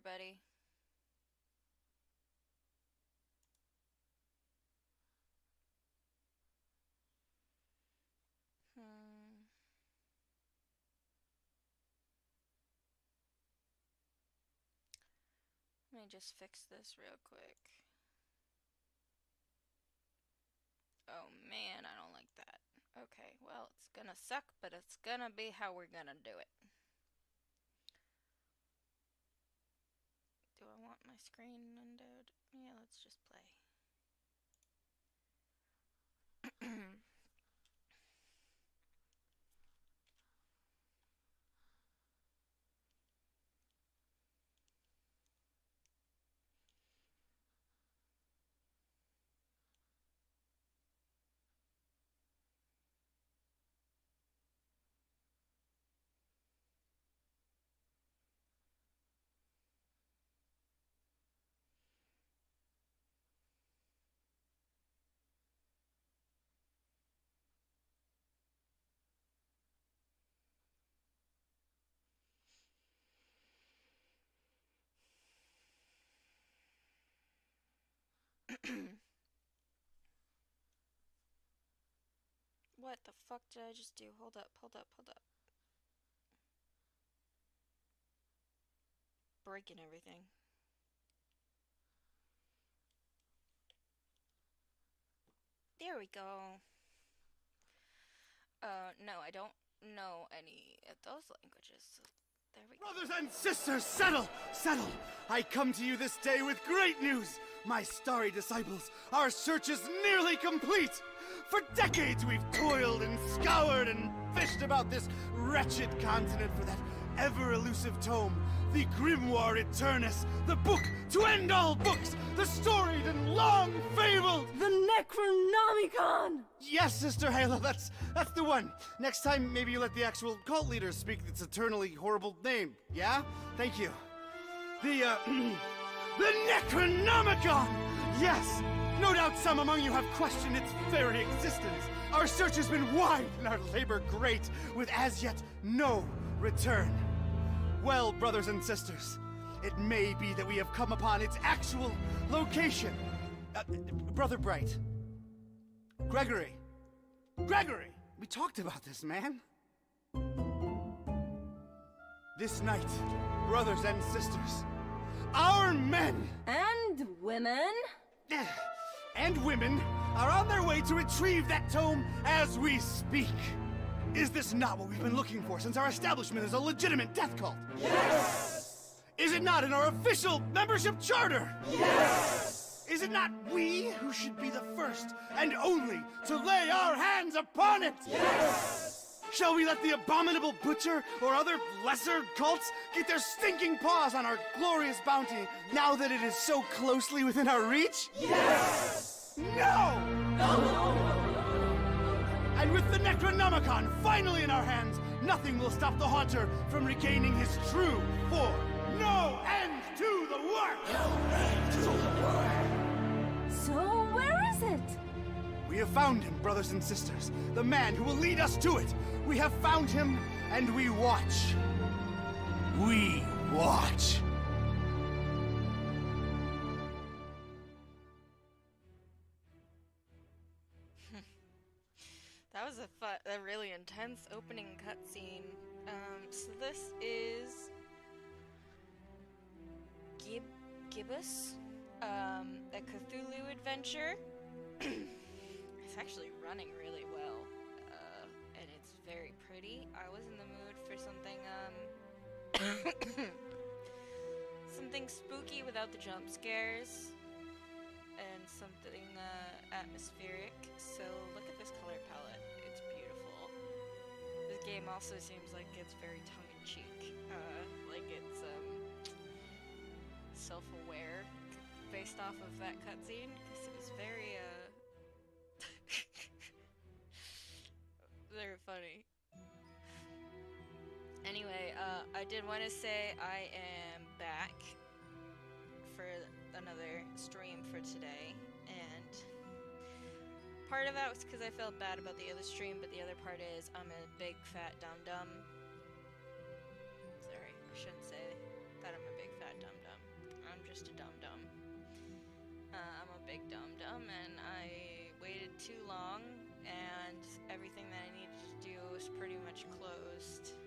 everybody. Hmm. Let me just fix this real quick. Oh man, I don't like that. Okay, well, it's gonna suck, but it's gonna be how we're gonna do it. Do I want my screen windowed? Yeah, let's just play. What the fuck did I just do? Hold up, hold up, hold up. Breaking everything. There we go. No, I don't know any of those languages. So there we go. Brothers and sisters, settle! Settle! I come to you this day with great news! My starry disciples, our search is nearly complete! For decades we've toiled and scoured and fished about this wretched continent for that ever-elusive tome, the Grimoire Eternus, the book to end all books, the storied and long-fabled... The Necronomicon! Yes, Sister Halo, that's the one. Next time, maybe you let the actual cult leader speak its eternally horrible name, yeah? Thank you. The Necronomicon! Yes! No doubt some among you have questioned its very existence. Our search has been wide and our labor great, with as yet no return. Well, brothers and sisters, it may be that we have come upon its actual location. Brother Bright. Gregory, we talked about this, man. This night, brothers and sisters, our men And women? and women are on their way to retrieve that tome as we speak. Is this not what we've been looking for since our establishment is a legitimate death cult? Yes! Is it not in our official membership charter? Yes! Is it not we who should be the first and only to lay our hands upon it? Yes! Shall we let the abominable butcher or other lesser cults get their stinking paws on our glorious bounty now that it is so closely within our reach? Yes! No! And with the Necronomicon finally in our hands, nothing will stop the Haunter from regaining his true form. No end to the work! So where is it? We have found him, brothers and sisters. The man who will lead us to it. We have found him, and we watch. We watch. That was a really intense opening cutscene. So this is GIBBOUS, a Cthulhu adventure. It's actually running really well, and it's very pretty. I was in the mood for something, something spooky without the jump scares, and something, atmospheric. So look at this color palette. It's beautiful. This game also seems like it's very tongue-in-cheek, like it's, self-aware based off of that cutscene, because it was very, very funny. Anyway, I did want to say I am back for another stream for today, and part of that was because I felt bad about the other stream, but the other part is I'm a big fat dum-dum. Sorry, I shouldn't say that I'm a big fat dum-dum. just a dum-dum. I'm a big dum-dum, and I waited too long, and everything that I needed to do was pretty much closed.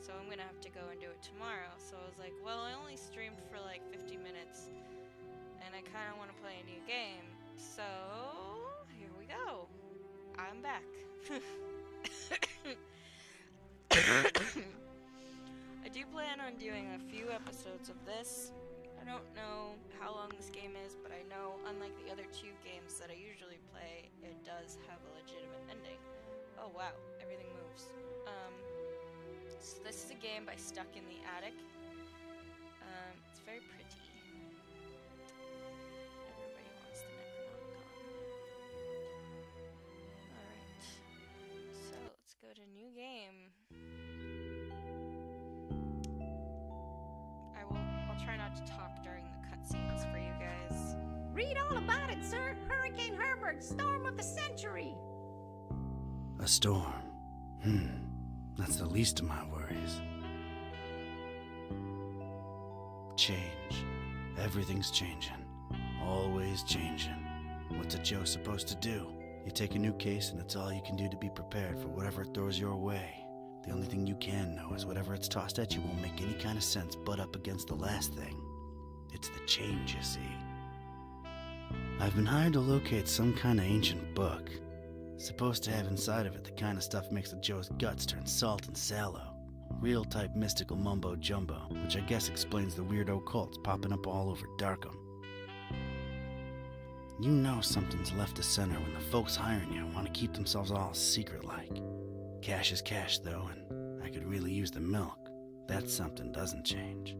So I'm gonna have to go and do it tomorrow. So I was like, well, I only streamed for like 50 minutes, and I kind of want to play a new game. So here we go. I'm back. I do plan on doing a few episodes of this. I don't know how long this game is, but I know, unlike the other two games that I usually play, it does have a legitimate ending. Oh wow, everything moves. So this is a game by Stuck in the Attic. It's very pretty. Everybody wants the Necronomicon. Alright, so let's go to new game. I'll try not to talk during the cutscenes for you guys. Read all about it, sir. Hurricane Herbert, storm of the century. A storm. That's the least of my worries. Change. Everything's changing. Always changing. What's a Joe supposed to do? You take a new case and it's all you can do to be prepared for whatever it throws your way. The only thing you can know is whatever it's tossed at you won't make any kind of sense but up against the last thing. It's the change, you see. I've been hired to locate some kind of ancient book. Supposed to have inside of it the kind of stuff makes the Joe's guts turn salt and sallow. Real type mystical mumbo jumbo, which I guess explains the weirdo cults popping up all over Darkham. You know something's left to center when the folks hiring you want to keep themselves all secret-like. Cash is cash, though, and I could really use the milk. That something doesn't change.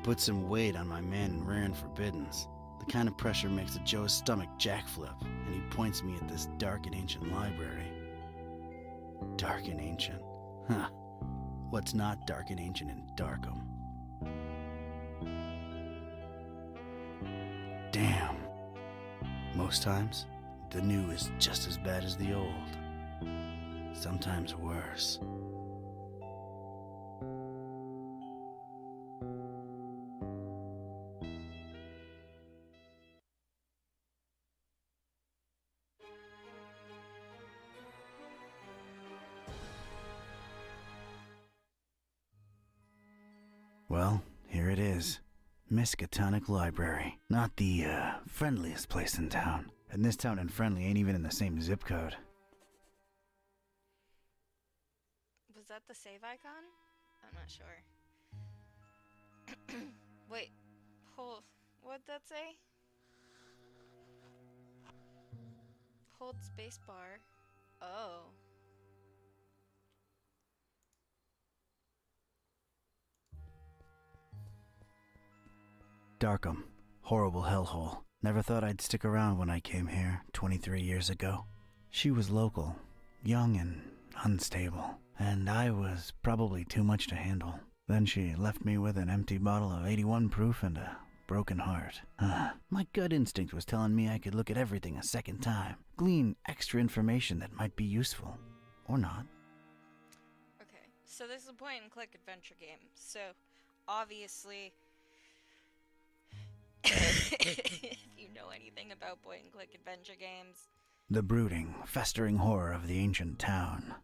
Put some weight on my man in rare and forbiddens. The kind of pressure makes the Joe's stomach jackflip, and he points me at this dark and ancient library. Dark and ancient? Huh. What's not dark and ancient in Darkham? Damn. Most times, the new is just as bad as the old. Sometimes worse. Well, here it is. Miskatonic Library. Not the, friendliest place in town. And this town and Friendly ain't even in the same zip code. Was that the save icon? I'm not sure. Wait, hold. What'd that say? Hold spacebar. Oh. Darkham. Horrible hellhole. Never thought I'd stick around when I came here 23 years ago. She was local, young and unstable, and I was probably too much to handle. Then she left me with an empty bottle of 81 proof and a broken heart. My gut instinct was telling me I could look at everything a second time, glean extra information that might be useful. Or not. Okay, so this is a point-and-click adventure game. So, obviously, if you know anything about point-and-click adventure games. The brooding, festering horror of the ancient town.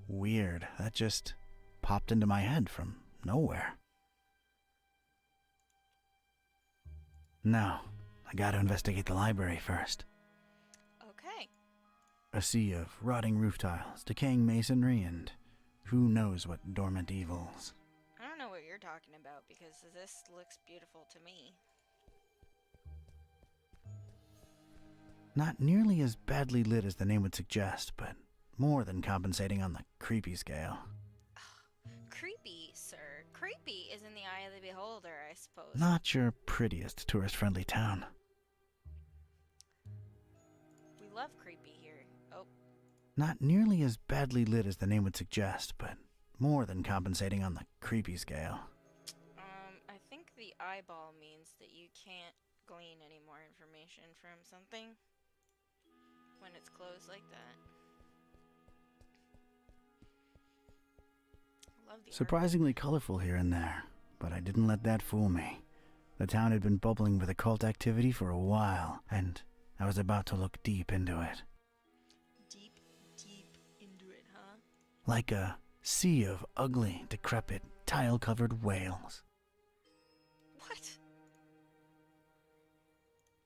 Weird, that just popped into my head from nowhere. Now, I gotta investigate the library first. Okay. A sea of rotting roof tiles, decaying masonry, and who knows what dormant evils. I don't know what you're talking about because this looks beautiful to me. Not nearly as badly lit as the name would suggest, but more than compensating on the creepy scale. Creepy, sir. Creepy is in the eye of the beholder, I suppose. Not your prettiest tourist-friendly town. We love creepy here. Oh. Not nearly as badly lit as the name would suggest, but more than compensating on the creepy scale. I think the eyeball means that you can't glean any more information from something when it's closed like that. Love the Surprisingly colorful here and there, but I didn't let that fool me. The town had been bubbling with occult activity for a while, and I was about to look deep into it. Deep, deep into it, huh? Like a sea of ugly, decrepit, tile-covered whales. What?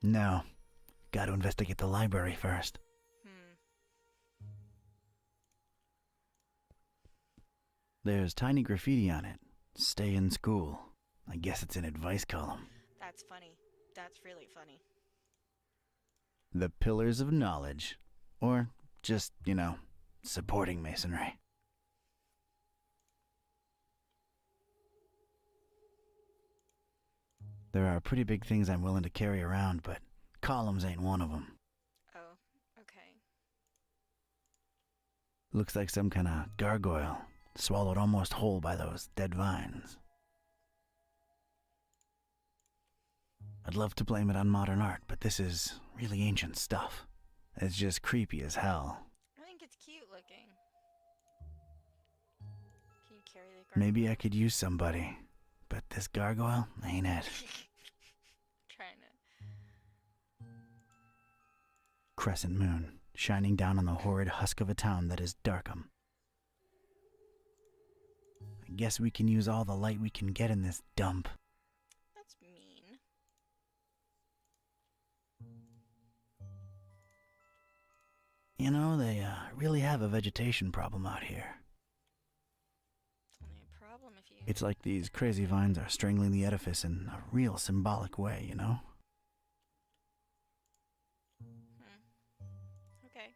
No. Gotta investigate the library first. There's tiny graffiti on it. Stay in school. I guess it's an advice column. That's funny. That's really funny. The Pillars of Knowledge. Or just, supporting masonry. There are pretty big things I'm willing to carry around, but columns ain't one of them. Oh, okay. Looks like some kind of gargoyle, swallowed almost whole by those dead vines. I'd love to blame it on modern art, but this is really ancient stuff. It's just creepy as hell. I think it's cute looking. Can you carry the gargoyle? Maybe I could use somebody, but this gargoyle ain't it. Trying to. Crescent moon, shining down on the horrid husk of a town that is Darkham. I guess we can use all the light we can get in this dump. That's mean. They really have a vegetation problem out here. Only a problem if you. It's like these crazy vines are strangling the edifice in a real symbolic way, Okay.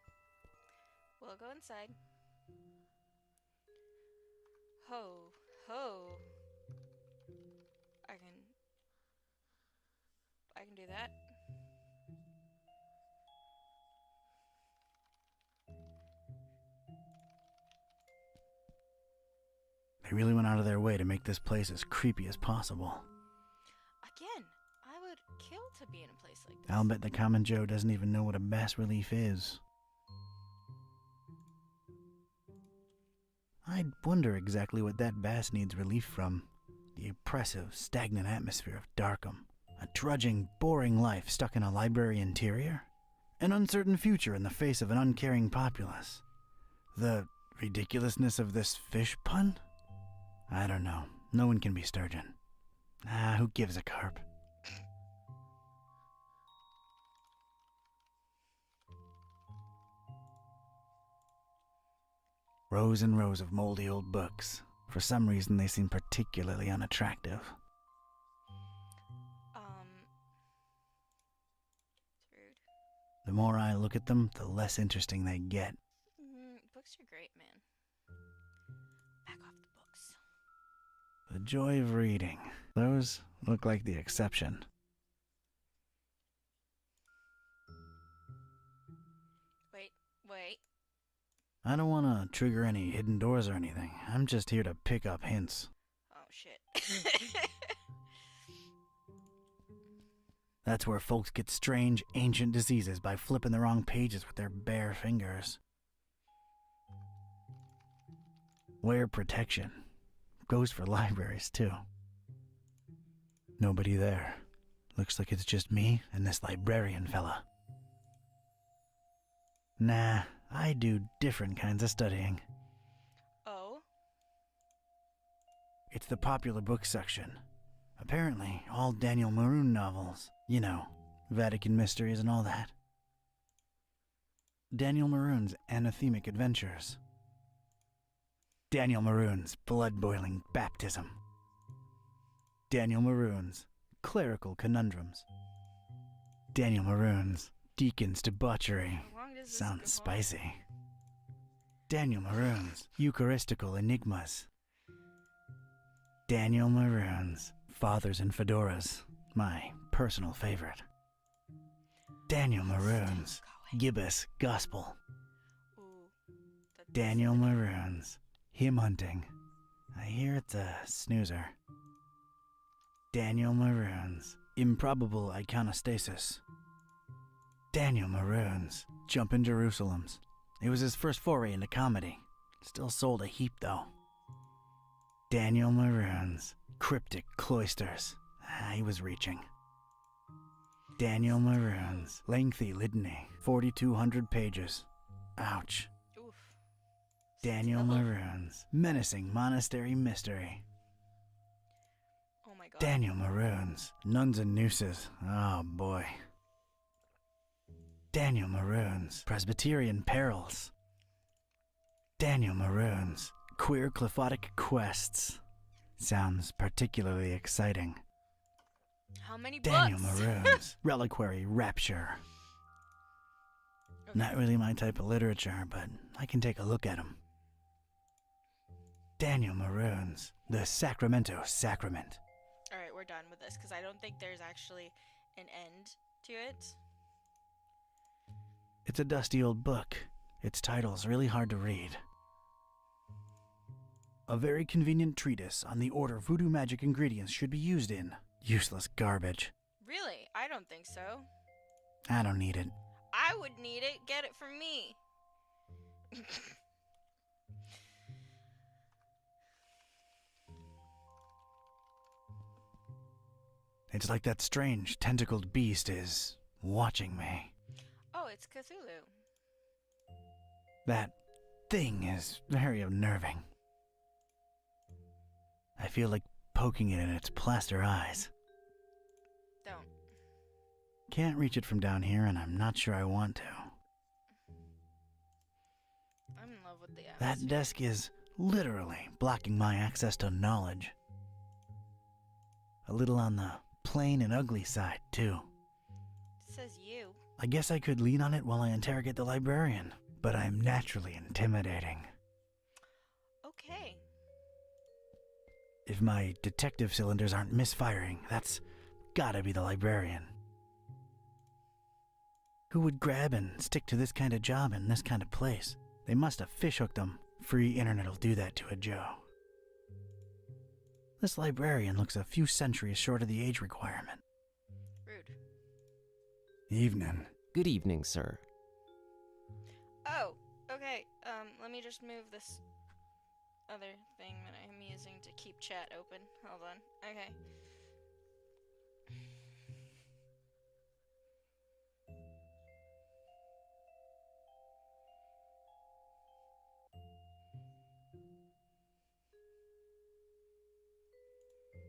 We'll go inside. Ho. I can do that. They really went out of their way to make this place as creepy as possible. Again, I would kill to be in a place like this. I'll bet the common Joe doesn't even know what a bas relief is. I'd wonder exactly what that bass needs relief from. The oppressive, stagnant atmosphere of Darkham. A drudging, boring life stuck in a library interior. An uncertain future in the face of an uncaring populace. The ridiculousness of this fish pun? I don't know. No one can be Sturgeon. Who gives a carp? Rows and rows of moldy old books. For some reason, they seem particularly unattractive. It's rude. The more I look at them, the less interesting they get. Books are great, man. Back off the books. The joy of reading. Those look like the exception. Wait. I don't want to trigger any hidden doors or anything. I'm just here to pick up hints. Oh, shit. That's where folks get strange, ancient diseases by flipping the wrong pages with their bare fingers. Wear protection. Goes for libraries, too. Nobody there. Looks like it's just me and this librarian fella. Nah, I do different kinds of studying. Oh? It's the popular book section. Apparently, all Daniel Maroon novels. Vatican mysteries and all that. Daniel Maroon's anathemic adventures. Daniel Maroon's blood-boiling baptism. Daniel Maroon's clerical conundrums. Daniel Maroon's deacon's debauchery. How long does this Sounds go on? spicy. Daniel Maroon's Eucharistical enigmas. Daniel Maroon's Fathers in Fedoras, my personal favorite. Daniel Maroon's Gibbous Gospel. Ooh, Daniel Maroon's Hymn Hunting. I hear it's a snoozer. Daniel Maroon's Improbable Iconostasis. Daniel Maroon's Jumpin' Jerusalems. It was his first foray into comedy. Still sold a heap, though. Daniel Maroon's Cryptic Cloisters. He was reaching. Daniel Maroon's lengthy litany, 4,200 pages. Ouch. Oof. Daniel Still. Maroon's menacing monastery mystery. Oh my god. Daniel Maroon's nuns and nooses. Oh boy. Daniel Maroon's Presbyterian perils. Daniel Maroon's queer cliphotic quests. Sounds particularly exciting. How many Daniel books? Maroon's reliquary rapture. Okay. Not really my type of literature, but I can take a look at them. Daniel Maroon's The Sacramento Sacrament. Alright, we're done with this because I don't think there's actually an end to it. It's a dusty old book. Its title's really hard to read. A very convenient treatise on the order voodoo magic ingredients should be used in. Useless garbage. Really? I don't think so. I don't need it. I would need it. Get it from me. It's like that strange tentacled beast is watching me. Oh, it's Cthulhu. That thing is very unnerving. I feel like poking it in its plaster eyes. Don't. Can't reach it from down here, and I'm not sure I want to. I'm in love with the That atmosphere. desk is literally blocking my access to knowledge. A little on the plain and ugly side, too. It says you. I guess I could lean on it while I interrogate the librarian, but I'm naturally intimidating. Okay. If my detective cylinders aren't misfiring, that's gotta be the librarian. Who would grab and stick to this kind of job in this kind of place? They must have fishhooked them. Free internet'll do that to a Joe. This librarian looks a few centuries short of the age requirement. Rude. Evening. Good evening, sir. Oh, okay. Let me just move this other thing that I'm using to keep chat open. Hold on. Okay.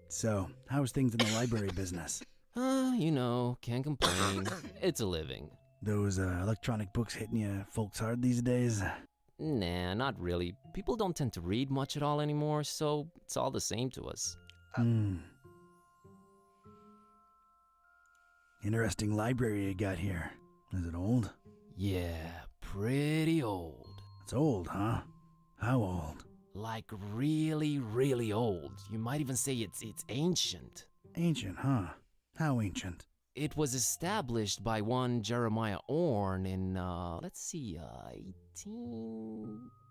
So, how's things in the library business? Can't complain. It's a living. Those electronic books hitting you folks hard these days? Nah, not really. People don't tend to read much at all anymore, so it's all the same to us. Interesting library you got here. Is it old? Yeah, pretty old. It's old, huh? How old? Like really, really old. You might even say it's ancient. Ancient, huh? How ancient? It was established by one Jeremiah Orn in, 18...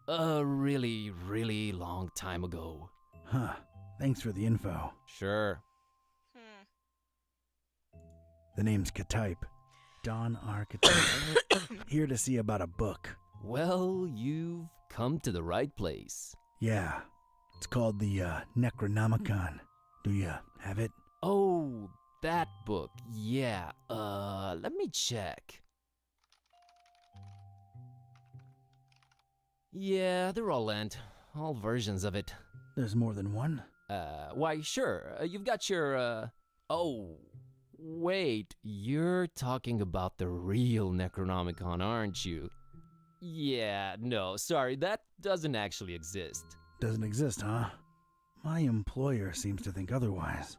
A really, really long time ago. Huh. Thanks for the info. Sure. The name's Katype. Don R. Katype. Here to see about a book. Well, you've come to the right place. Yeah. It's called the Necronomicon. Do you have it? Oh, that book. Yeah. Let me check. Yeah, they're all lent. All versions of it. There's more than one? Why, sure. You've got your, Oh, wait. You're talking about the real Necronomicon, aren't you? Yeah, no, sorry. That doesn't actually exist. Doesn't exist, huh? My employer seems to think otherwise.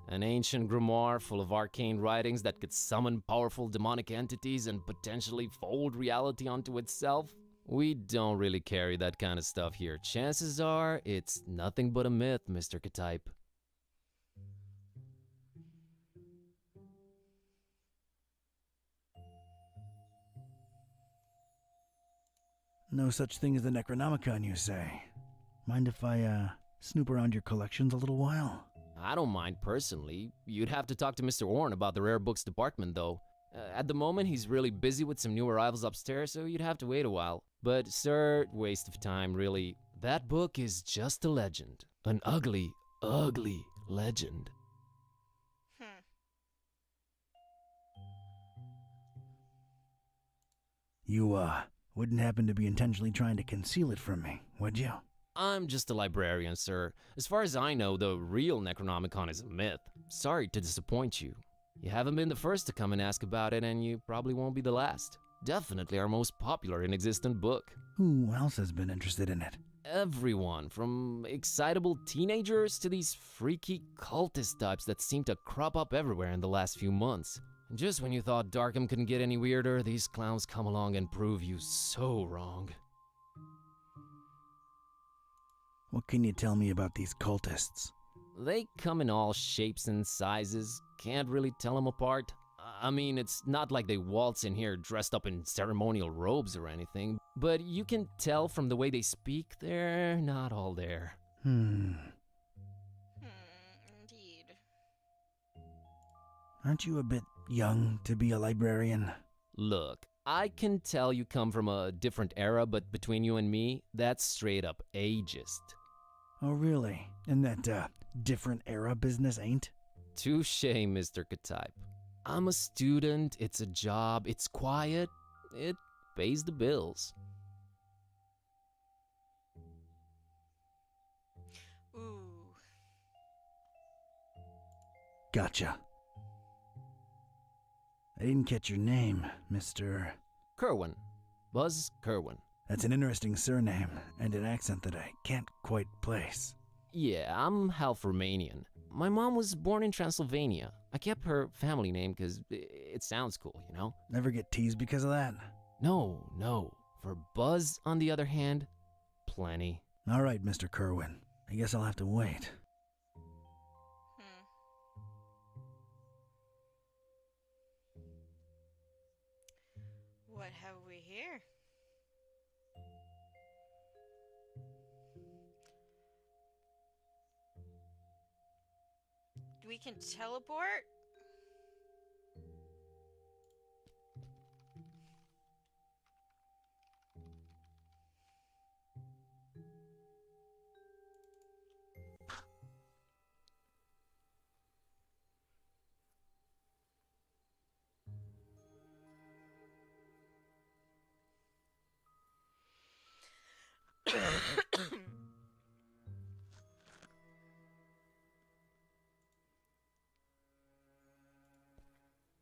An ancient grimoire full of arcane writings that could summon powerful demonic entities and potentially fold reality onto itself? We don't really carry that kind of stuff here. Chances are, it's nothing but a myth, Mr. Katype. No such thing as the Necronomicon, you say? Mind if I, snoop around your collections a little while? I don't mind personally. You'd have to talk to Mr. Orn about the rare books department, though. At the moment, he's really busy with some new arrivals upstairs, so you'd have to wait a while. But, sir, waste of time, really. That book is just a legend. An ugly, ugly legend. You, wouldn't happen to be intentionally trying to conceal it from me, would you? I'm just a librarian, sir. As far as I know, the real Necronomicon is a myth. Sorry to disappoint you. You haven't been the first to come and ask about it, and you probably won't be the last. Definitely our most popular and existent book. Who else has been interested in it? Everyone, from excitable teenagers to these freaky cultist types that seem to crop up everywhere in the last few months. Just when you thought Darkham couldn't get any weirder, these clowns come along and prove you so wrong. What can you tell me about these cultists? They come in all shapes and sizes, can't really tell them apart. I mean, it's not like they waltz in here dressed up in ceremonial robes or anything, but you can tell from the way they speak, they're not all there. Indeed. Aren't you a bit young to be a librarian? Look, I can tell you come from a different era, but between you and me, that's straight up ageist. Oh, really? And that, different era business ain't? Touche, Mr. Katype. I'm a student, it's a job, it's quiet, it pays the bills. Ooh. Gotcha. I didn't catch your name, Mr. Kerwin. Buzz Kerwin. That's an interesting surname, and an accent that I can't quite place. Yeah, I'm half Romanian. My mom was born in Transylvania. I kept her family name because it sounds cool, you know? Never get teased because of that? No. For Buzz, on the other hand, plenty. All right, Mr. Kerwin. I guess I'll have to wait. What have we here? We can teleport?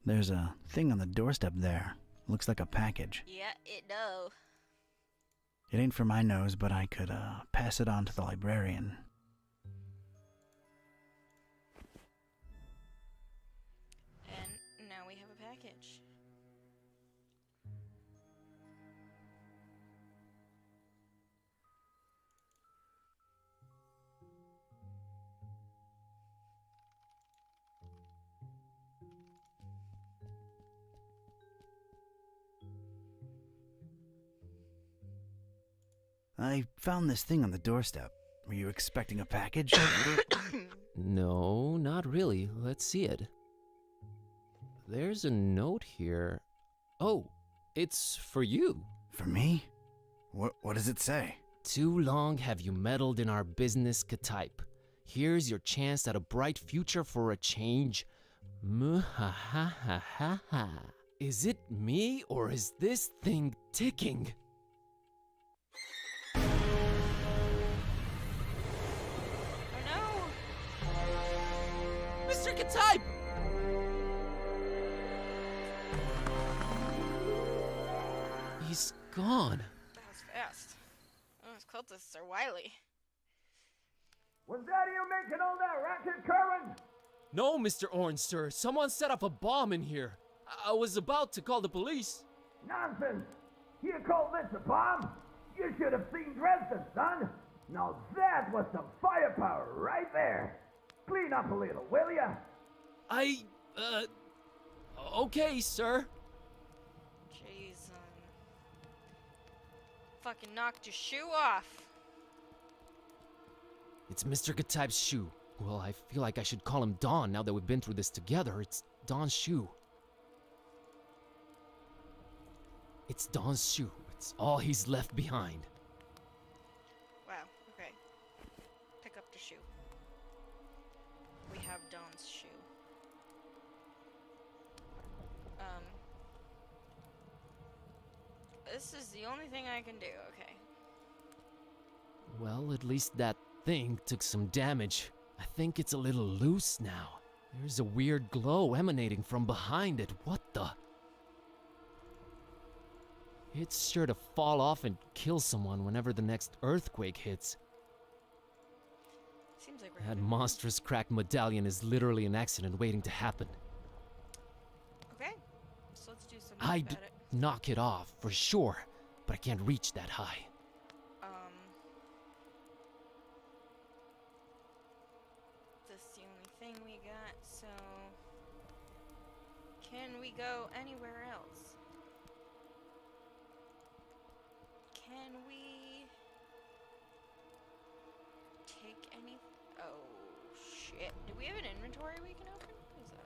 There's a thing on the doorstep there. Looks like a package. Yeah, it does. It ain't for my nose, but I could, pass it on to the librarian. And now we have a package. I found this thing on the doorstep. Were you expecting a package? No, not really. Let's see it. There's a note here. Oh, it's for you. For me? What does it say? Too long have you meddled in our business, Katype. Here's your chance at a bright future for a change. Muhahahaha. Is it me or is this thing ticking? Oh no! Mr. Katype! He's gone. That was fast. Oh, those cultists are wily. Was that you making all that racket, Kerwin? No, Mr. Orange, sir. Someone set up a bomb in here. I was about to call the police. Nonsense! You call this a bomb? You should have seen Dresden, son! Now that was some firepower right there! Clean up a little, will ya? Okay, sir. Jeez, fucking knocked your shoe off. It's Mr. Katype's shoe. Well, I feel like I should call him Don now that we've been through this together. It's Don's shoe. It's Don's shoe. It's all he's left behind. Wow, okay. Pick up the shoe. We have Don's shoe. This is the only thing I can do, okay. Well, at least that thing took some damage. I think it's a little loose now. There's a weird glow emanating from behind it. What the? It's sure to fall off and kill someone whenever the next earthquake hits. Seems like That monstrous cracked medallion is literally an accident waiting to happen. Okay, so let's do something I'd about it. knock it off, for sure, but I can't reach that high. This is the only thing we got, so... Can we go anywhere else? Can we... take any... Oh, shit. Do we have an inventory we can open? What is that?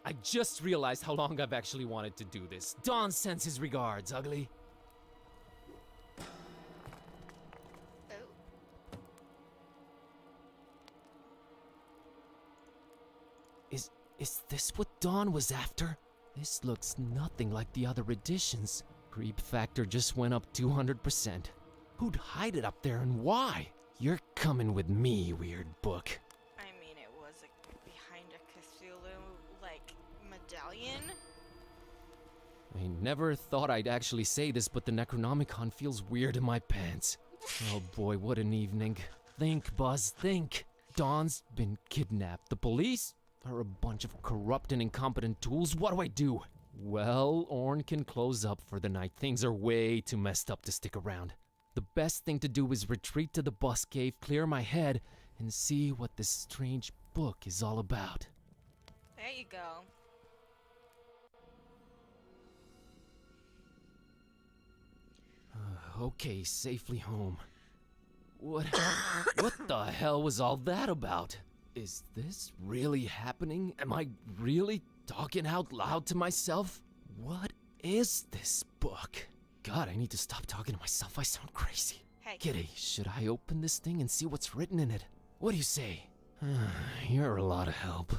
I just realized how long I've actually wanted to do this. Don sends his regards, ugly. Oh. Is this what Dawn was after? This looks nothing like the other editions. Creep factor just went up 200%. Who'd hide it up there and why? You're coming with me, weird book. I mean, it was behind a Cthulhu, like, medallion. I never thought I'd actually say this, but the Necronomicon feels weird in my pants. Oh boy, what an evening. Think, Buzz, think. Dawn's been kidnapped. The police are a bunch of corrupt and incompetent tools. What do I do? Well, Orn can close up for the night. Things are way too messed up to stick around. The best thing to do is retreat to the bus cave, clear my head, and see what this strange book is all about. There you go. Okay, safely home. What the hell was all that about? Is this really happening? Am I really talking out loud to myself? What is this book? God, I need to stop talking to myself. I sound crazy. Hey. Kitty, should I open this thing and see what's written in it? What do you say? You're a lot of help.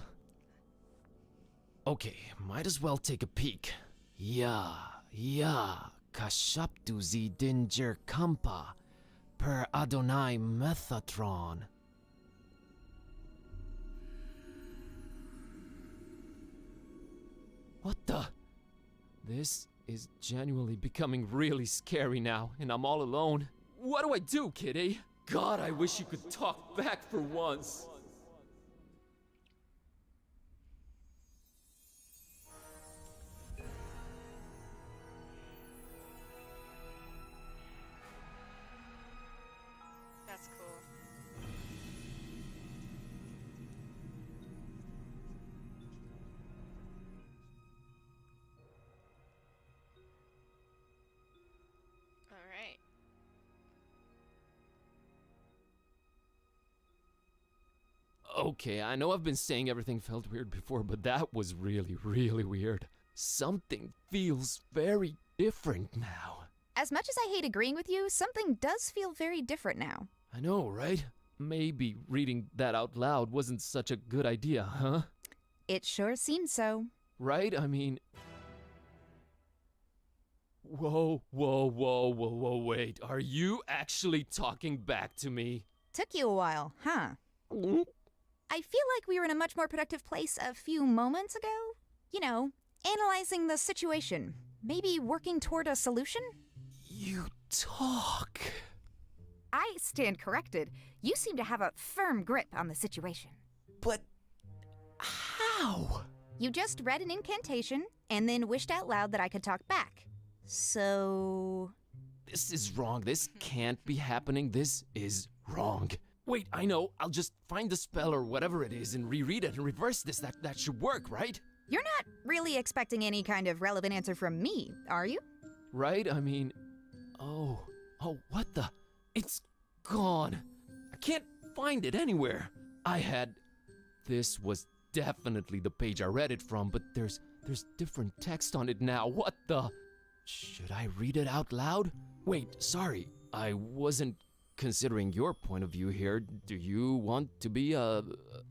Okay, might as well take a peek. Yeah, Kashaptu zi dinger kampa per Adonai Methatron. What the? This is genuinely becoming really scary now, and I'm all alone. What do I do, Kitty? God, I wish you could talk back for once. That's cool. Alright. Okay, I know I've been saying everything felt weird before, but that was really, really weird. Something feels very different now. As much as I hate agreeing with you, something does feel very different now. I know, right? Maybe reading that out loud wasn't such a good idea, huh? It sure seems so. Right? I mean... Whoa, wait. Are you actually talking back to me? Took you a while, huh? I feel like we were in a much more productive place a few moments ago. You know, analyzing the situation. Maybe working toward a solution? You talk... I stand corrected. You seem to have a firm grip on the situation. But... how? You just read an incantation and then wished out loud that I could talk back. So... This is wrong. This can't be happening. This is wrong. Wait, I know. I'll just find the spell or whatever it is and reread it and reverse this. That should work, right? You're not really expecting any kind of relevant answer from me, are you? Right? I mean... Oh, what the... It's gone. I can't find it anywhere. This was definitely the page I read it from, but there's different text on it now. What the... Should I read it out loud? Wait, sorry. I wasn't considering your point of view here. Do you want to be a...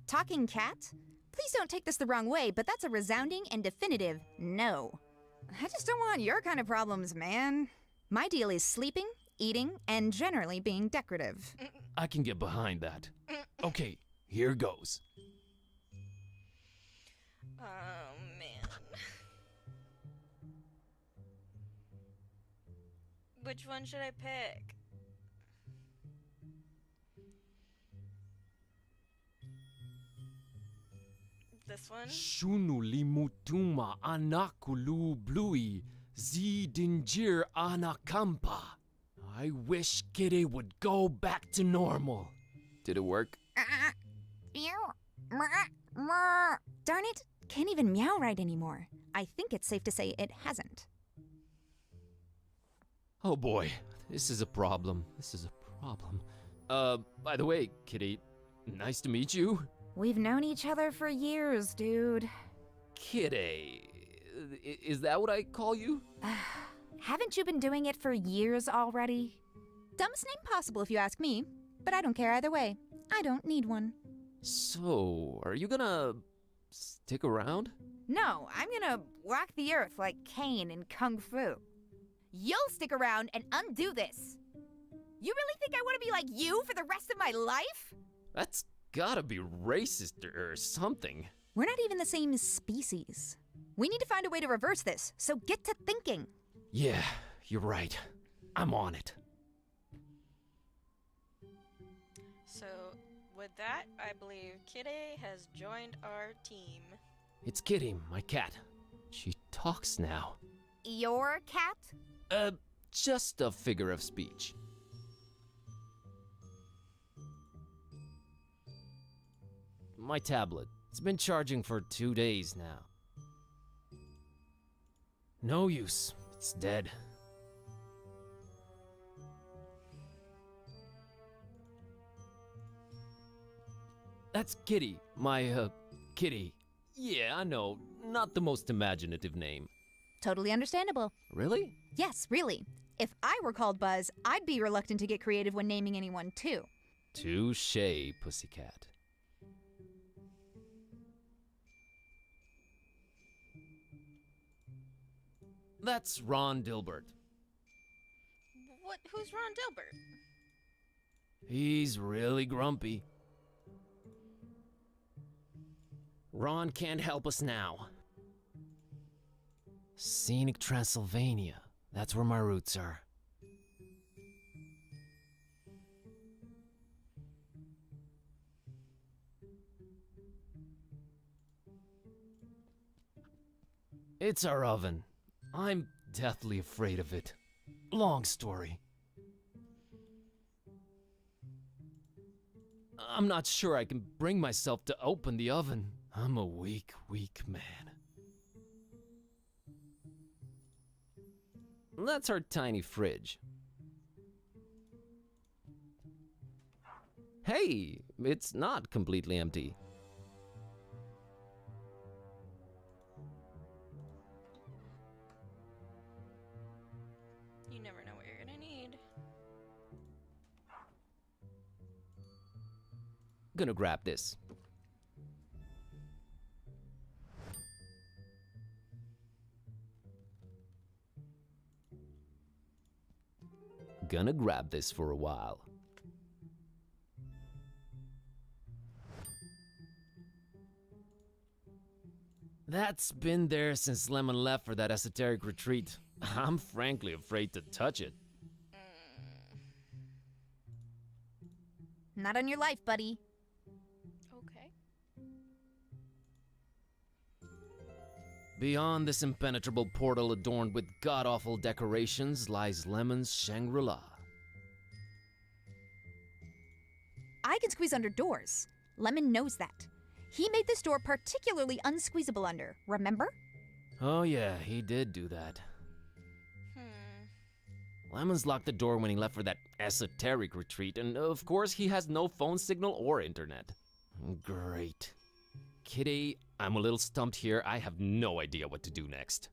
Talking cat? Please don't take this the wrong way, but that's a resounding and definitive no. I just don't want your kind of problems, man. My deal is sleeping, eating, and generally being decorative. I can get behind that. Okay, here goes. Oh, man. Which one should I pick? This one? Shunu limutuma anakulu blui zidinjir anakampa. I wish Kitty would go back to normal. Did it work? Darn it, can't even meow right anymore. I think it's safe to say it hasn't. Oh boy, this is a problem. By the way, Kitty, nice to meet you. We've known each other for years, dude. Kitty, is that what I call you? Haven't you been doing it for years already? Dumbest name possible if you ask me, but I don't care either way. I don't need one. So, are you gonna stick around? No, I'm gonna walk the earth like Caine in Kung Fu. You'll stick around and undo this. You really think I want to be like you for the rest of my life? That's gotta be racist or something. We're not even the same species. We need to find a way to reverse this, so get to thinking. Yeah, you're right. I'm on it. So, with that, I believe Kitty has joined our team. It's Kitty, my cat. She talks now. Your cat? Just a figure of speech. My tablet. It's been charging for 2 days now. No use. It's dead. That's Kitty. My, Kitty. Yeah, I know. Not the most imaginative name. Totally understandable. Really? Yes, really. If I were called Buzz, I'd be reluctant to get creative when naming anyone, too. Touché, pussycat. That's Ron Dilbert. What? Who's Ron Dilbert? He's really grumpy. Ron can't help us now. Scenic Transylvania. That's where my roots are. It's our oven. I'm deathly afraid of it. Long story. I'm not sure I can bring myself to open the oven. I'm a weak, weak man. That's our tiny fridge. Hey, it's not completely empty. You never know what you're gonna need. Gonna grab this. Gonna grab this for a while. That's been there since Lemon left for that esoteric retreat. I'm frankly afraid to touch it. Not on your life, buddy. Okay. Beyond this impenetrable portal adorned with god-awful decorations lies Lemon's Shangri-La. I can squeeze under doors. Lemon knows that. He made this door particularly unsqueezable under, remember? Oh yeah, he did do that. Lemon's locked the door when he left for that esoteric retreat, and of course he has no phone signal or internet. Great. Kitty, I'm a little stumped here. I have no idea what to do next.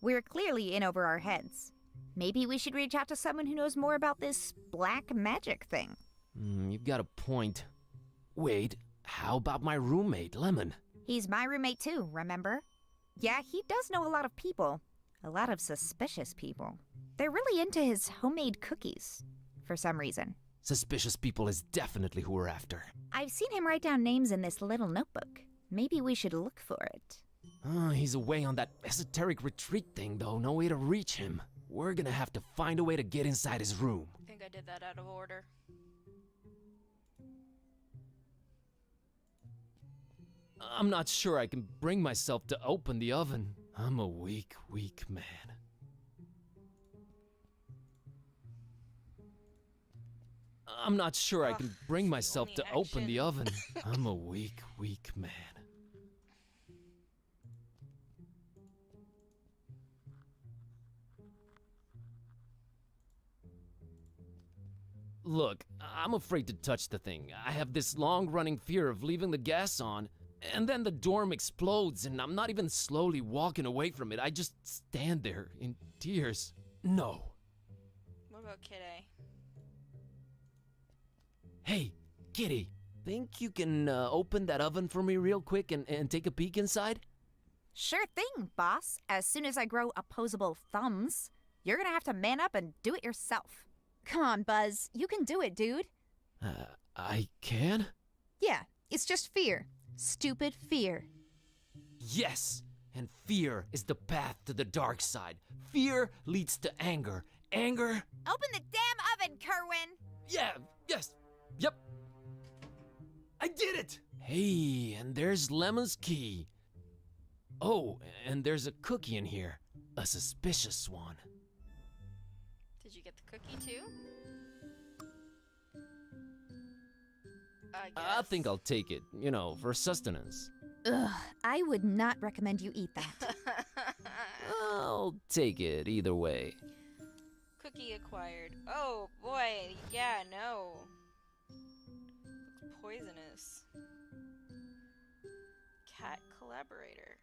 We're clearly in over our heads. Maybe we should reach out to someone who knows more about this black magic thing. You've got a point. Wait, how about my roommate, Lemon? He's my roommate too, remember? Yeah, he does know a lot of people. A lot of suspicious people. They're really into his homemade cookies, for some reason. Suspicious people is definitely who we're after. I've seen him write down names in this little notebook. Maybe we should look for it. He's away on that esoteric retreat thing, though. No way to reach him. We're gonna have to find a way to get inside his room. I think I did that out of order. I'm not sure I can bring myself to open the oven. I'm a weak, weak man. I'm not sure I can bring myself only to open the action. oven. I'm a weak, weak man. Look, I'm afraid to touch the thing. I have this long-running fear of leaving the gas on, and then the dorm explodes, and I'm not even slowly walking away from it. I just stand there in tears. No. What about Kid A? Hey, Kitty, think you can open that oven for me real quick and take a peek inside? Sure thing, boss. As soon as I grow opposable thumbs, you're gonna have to man up and do it yourself. Come on, Buzz. You can do it, dude. I can? Yeah, it's just fear. Stupid fear. Yes, and fear is the path to the dark side. Fear leads to anger. Anger? Open the damn oven, Kerwin! Yeah, yes, yep. I did it! Hey, and there's Lemon's key. Oh, and there's a cookie in here. A suspicious one. Did you get the cookie too? I think I'll take it, you know, for sustenance. Ugh, I would not recommend you eat that. I'll take it either way. Cookie acquired. Oh boy, yeah, no. Looks poisonous. Cat collaborator.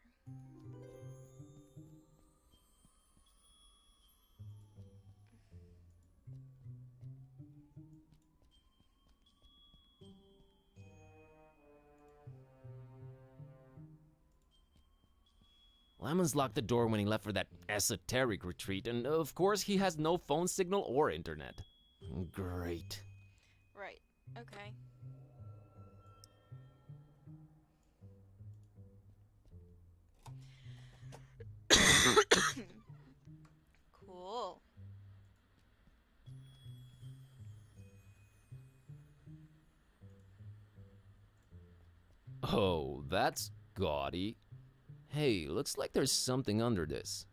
Lemon's locked the door when he left for that esoteric retreat, and of course he has no phone signal or internet. Great. Right. Okay. Cool. Oh, that's gaudy. Hey, looks like there's something under this.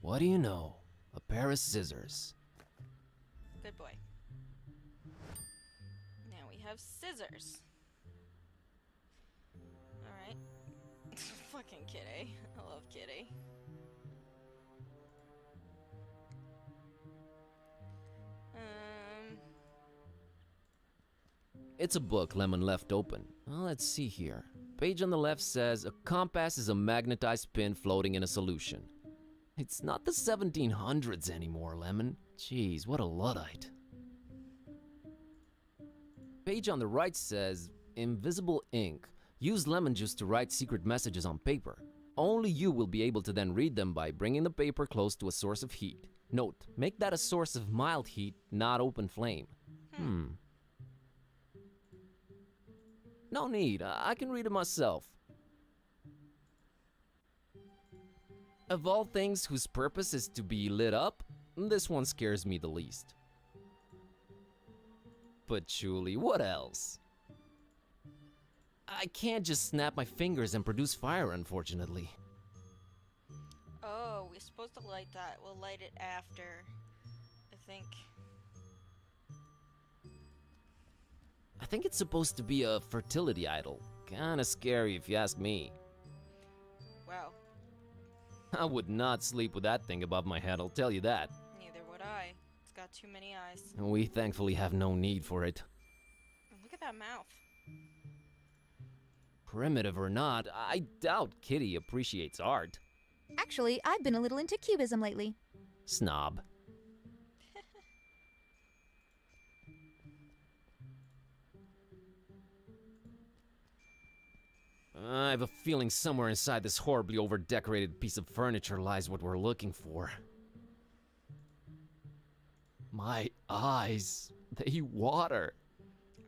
What do you know? A pair of scissors. Good boy. Now we have scissors. Alright. Fucking Kitty. I love Kitty. It's a book Lemon left open. Well, let's see here. Page on the left says, a compass is a magnetized pin floating in a solution. It's not the 1700s anymore, Lemon. Jeez, what a Luddite. Page on the right says, invisible ink. Use lemon juice to write secret messages on paper. Only you will be able to then read them by bringing the paper close to a source of heat. Note, make that a source of mild heat, not open flame. No need, I can read it myself. Of all things whose purpose is to be lit up, this one scares me the least. Patchouli, what else? I can't just snap my fingers and produce fire, unfortunately. Oh, we're supposed to light that. We'll light it after, I think. I think it's supposed to be a fertility idol. Kinda scary if you ask me. Wow. I would not sleep with that thing above my head, I'll tell you that. Neither would I. It's got too many eyes. We thankfully have no need for it. And look at that mouth. Primitive or not, I doubt Kitty appreciates art. Actually, I've been a little into cubism lately. Snob. I have a feeling somewhere inside this horribly over-decorated piece of furniture lies what we're looking for. My eyes, they water.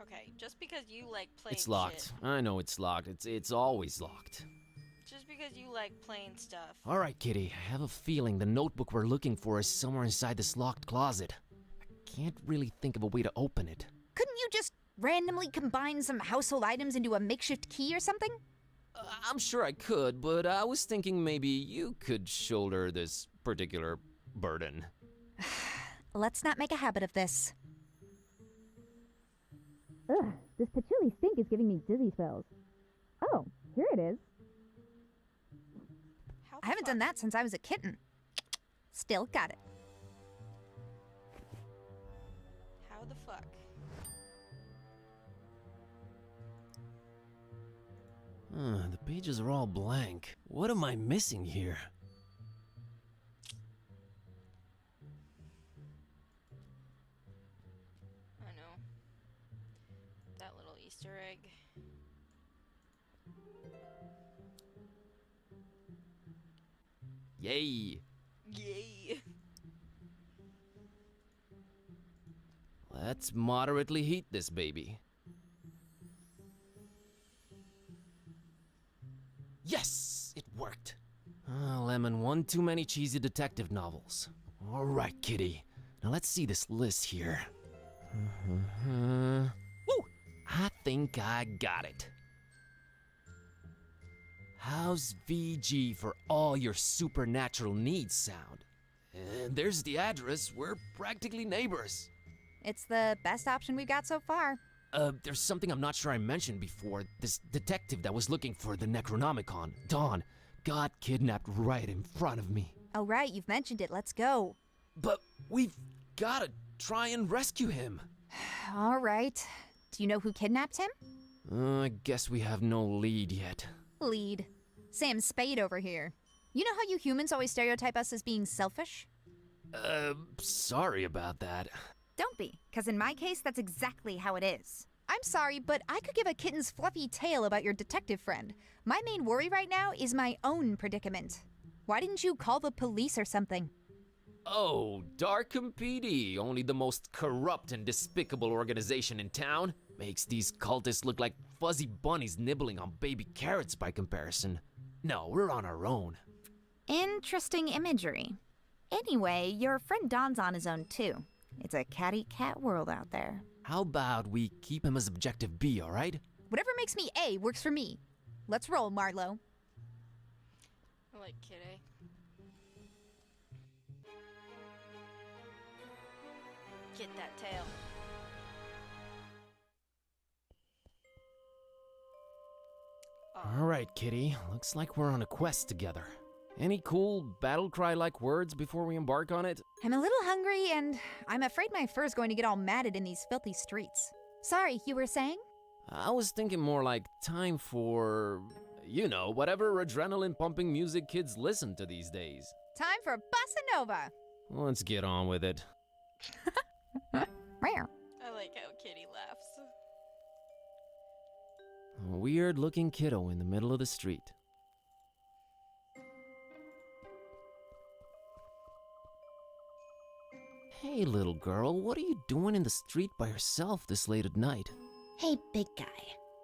Okay, just because you like plain It's locked. shit. I know it's locked. It's always locked. Just because you like plain stuff. All right, Kitty. I have a feeling the notebook we're looking for is somewhere inside this locked closet. I can't really think of a way to open it. Couldn't you just randomly combine some household items into a makeshift key or something? I'm sure I could, but I was thinking maybe you could shoulder this particular burden. Let's not make a habit of this. Ugh, this patchouli stink is giving me dizzy spells. Oh, here it is. How I haven't the done fuck? that since I was a kitten. Still got it. How the fuck? The pages are all blank. What am I missing here? I know. That little Easter egg. Yay! Yay! Let's moderately heat this baby. Yes! It worked! Lemon, one too many cheesy detective novels. Alright, Kitty. Now let's see this list here. Woo! I think I got it. How's VG for all your supernatural needs sound? And there's the address. We're practically neighbors. It's the best option we've got so far. There's something I'm not sure I mentioned before. This detective that was looking for the Necronomicon, Dawn, got kidnapped right in front of me. Oh right, you've mentioned it. Let's go. But we've gotta try and rescue him. All right. Do you know who kidnapped him? I guess we have no lead yet. Lead. Sam Spade over here. You know how you humans always stereotype us as being selfish? Sorry about that. Don't be, because in my case, that's exactly how it is. I'm sorry, but I could give a kitten's fluffy tale about your detective friend. My main worry right now is my own predicament. Why didn't you call the police or something? Oh, Darkham PD, only the most corrupt and despicable organization in town, makes these cultists look like fuzzy bunnies nibbling on baby carrots by comparison. No, we're on our own. Interesting imagery. Anyway, your friend Don's on his own too. It's a catty-cat world out there. How about we keep him as objective B, alright? Whatever makes me A works for me. Let's roll, Marlowe. I like Kitty. Get that tail. Alright, Kitty. Looks like we're on a quest together. Any cool battle cry-like words before we embark on it? I'm a little hungry, and I'm afraid my fur's going to get all matted in these filthy streets. Sorry, you were saying? I was thinking more like time for, you know, whatever adrenaline-pumping music kids listen to these days. Time for Bossa Nova. Let's get on with it. Rare. I like how Kitty laughs. A weird-looking kiddo in the middle of the street. Hey, little girl, what are you doing in the street by yourself this late at night? Hey, big guy.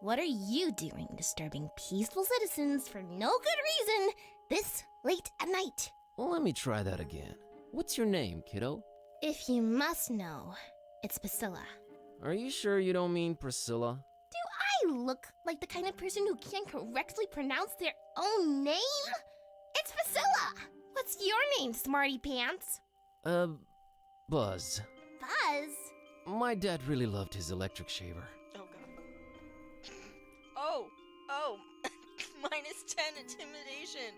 What are you doing disturbing peaceful citizens for no good reason this late at night? Well, let me try that again. What's your name, kiddo? If you must know, it's Priscilla. Are you sure you don't mean Priscilla? Do I look like the kind of person who can't correctly pronounce their own name? It's Priscilla! What's your name, smarty pants? Buzz. Buzz? My dad really loved his electric shaver. Oh god. Oh! Minus 10 intimidation.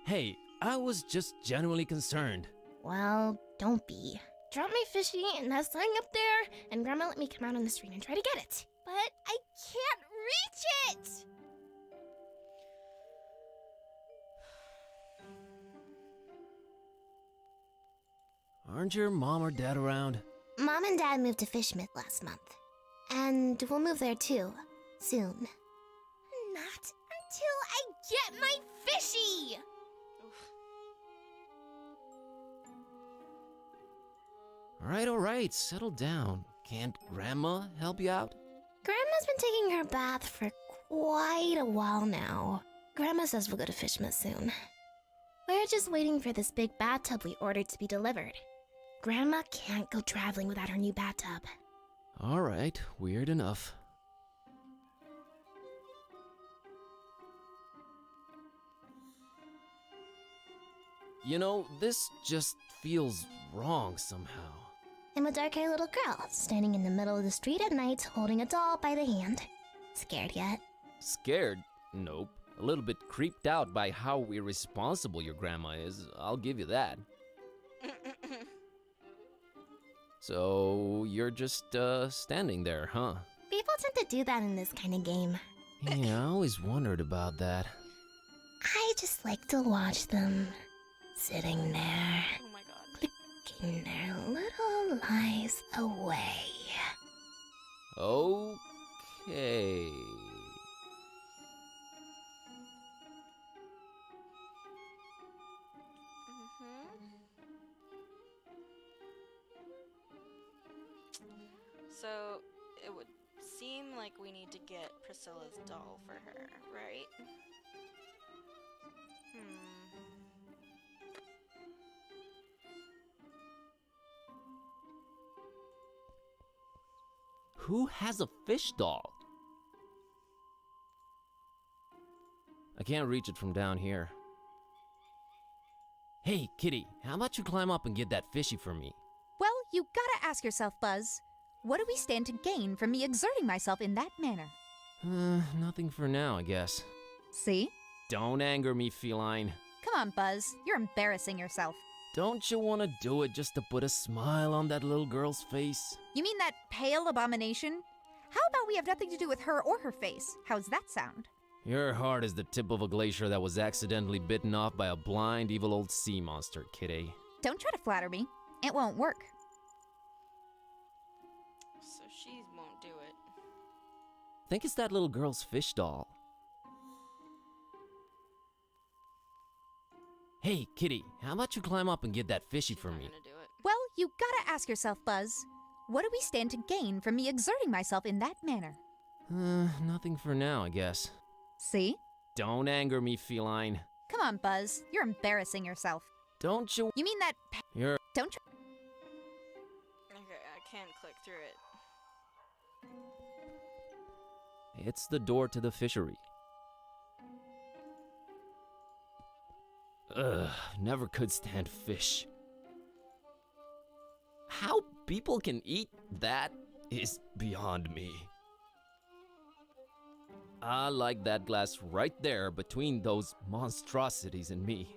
Hey, I was just genuinely concerned. Well, don't be. Drop my fishy and that sign up there, and Grandma let me come out on the street and try to get it. But I can't reach it! Aren't your mom or dad around? Mom and Dad moved to Fishmouth last month. And we'll move there too, soon. Not until I get my fishy! All right, settle down. Can't Grandma help you out? Grandma's been taking her bath for quite a while now. Grandma says we'll go to Fishmouth soon. We're just waiting for this big bathtub we ordered to be delivered. Grandma can't go traveling without her new bathtub. All right, weird enough. You know, this just feels wrong somehow. I'm a dark-haired little girl, standing in the middle of the street at night, holding a doll by the hand. Scared yet? Scared? Nope. A little bit creeped out by how irresponsible your grandma is, I'll give you that. So, you're just, standing there, huh? People tend to do that in this kind of game. Yeah, I always wondered about that. I just like to watch them, sitting there, Oh my god. clicking their little lives away. Okay. So, it would seem like we need to get Priscilla's doll for her, right? Who has a fish doll? I can't reach it from down here. Hey, Kitty, how about you climb up and get that fishy for me? Well, you gotta ask yourself, Buzz. What do we stand to gain from me exerting myself in that manner? Nothing for now, I guess. See? Don't anger me, feline. Come on, Buzz. You're embarrassing yourself. Don't you want to do it just to put a smile on that little girl's face? You mean that pale abomination? How about we have nothing to do with her or her face? How's that sound? Your heart is the tip of a glacier that was accidentally bitten off by a blind, evil old sea monster, Kitty. Don't try to flatter me. It won't work. So she won't do it. Think it's that little girl's fish doll. Hey, Kitty, how about you climb up and get that fishy for Not me? gonna do it. Well, you gotta ask yourself, Buzz. What do we stand to gain from me exerting myself in that manner? Nothing for now, I guess. See? Don't anger me, feline. Come on, Buzz. You're embarrassing yourself. Don't you... You mean that... You're... Don't try... Okay, I can't click through it. It's the door to the fishery. Ugh, never could stand fish. How people can eat that is beyond me. I like that glass right there between those monstrosities and me.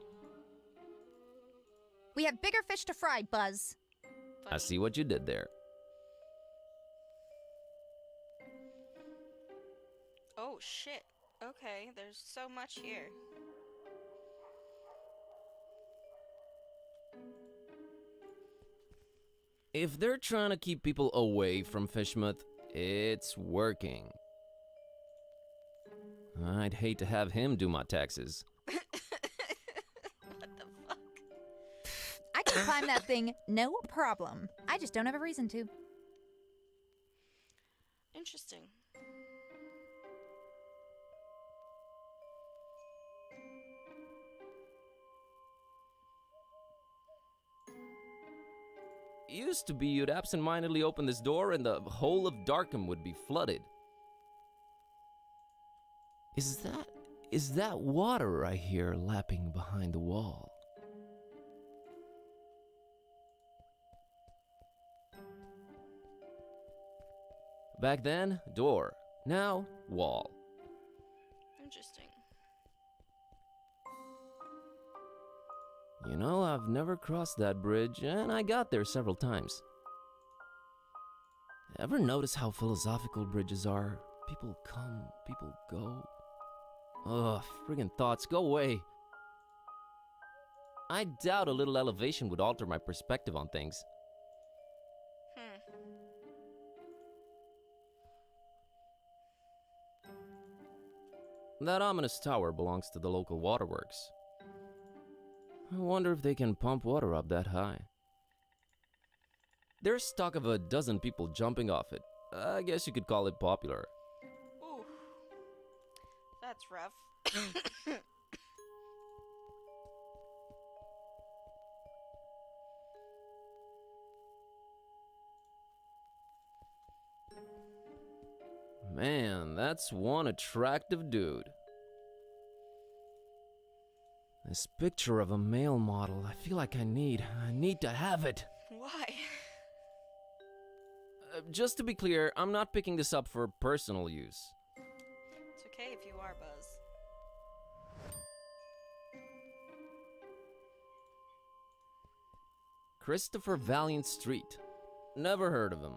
We have bigger fish to fry, Buzz. I see what you did there. Oh shit. Okay, there's so much here. If they're trying to keep people away from Fishmouth, it's working. I'd hate to have him do my taxes. What the fuck? I can climb that thing, no problem. I just don't have a reason to. Interesting. Used to be you'd absentmindedly open this door and the whole of Darkham would be flooded. Is that water I hear lapping behind the wall? Back then, door. Now, wall. Interesting. You know, I've never crossed that bridge, and I got there several times. Ever notice how philosophical bridges are? People come, people go. Ugh, friggin' thoughts, go away. I doubt a little elevation would alter my perspective on things. That ominous tower belongs to the local waterworks. I wonder if they can pump water up that high. There's talk of a dozen people jumping off it. I guess you could call it popular. Ooh. That's rough. Man, that's one attractive dude. This picture of a male model, I feel like I need to have it. Why? Just to be clear, I'm not picking this up for personal use. It's okay if you are, Buzz. Christopher Valiant Street. Never heard of him.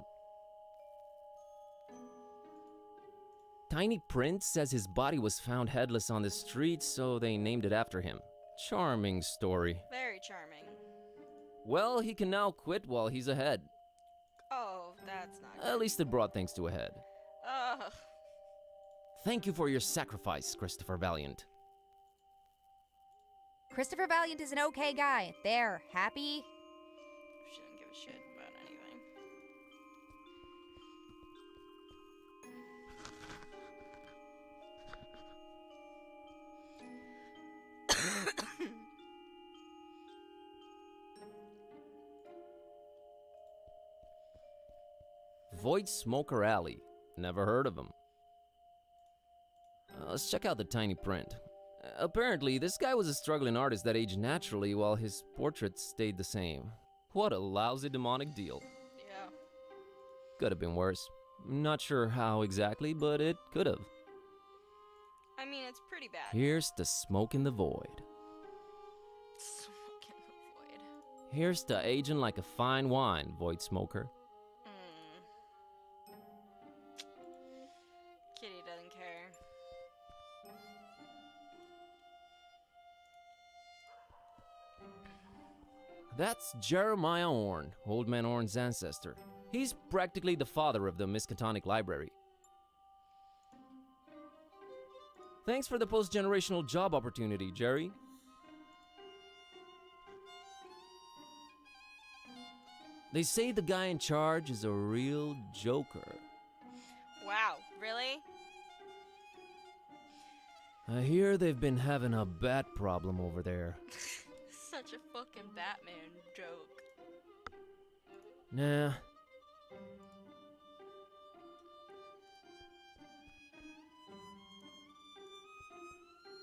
Tiny Print says his body was found headless on the street, so they named it after him. Charming story. Very charming. Well, he can now quit while he's ahead. Oh, that's not good. At least it brought things to a head. Ugh. Thank you for your sacrifice, Christopher Valiant. Christopher Valiant is an okay guy. There, happy? Shouldn't give a shit about anything. Void Smoker Alley. Never heard of him. Let's check out the tiny print. Apparently, this guy was a struggling artist that aged naturally while his portraits stayed the same. What a lousy demonic deal. Yeah. Could have been worse. Not sure how exactly, but it could have. I mean, it's pretty bad. Here's to smoke in the void. Smoke in the void. Here's to aging like a fine wine, Void Smoker. Kitty doesn't care. That's Jeremiah Orn, Old Man Orn's ancestor. He's practically the father of the Miskatonic Library. Thanks for the post-generational job opportunity, Jerry. They say the guy in charge is a real joker. Wow, really? I hear they've been having a bat problem over there. Such a fucking Batman joke. Nah.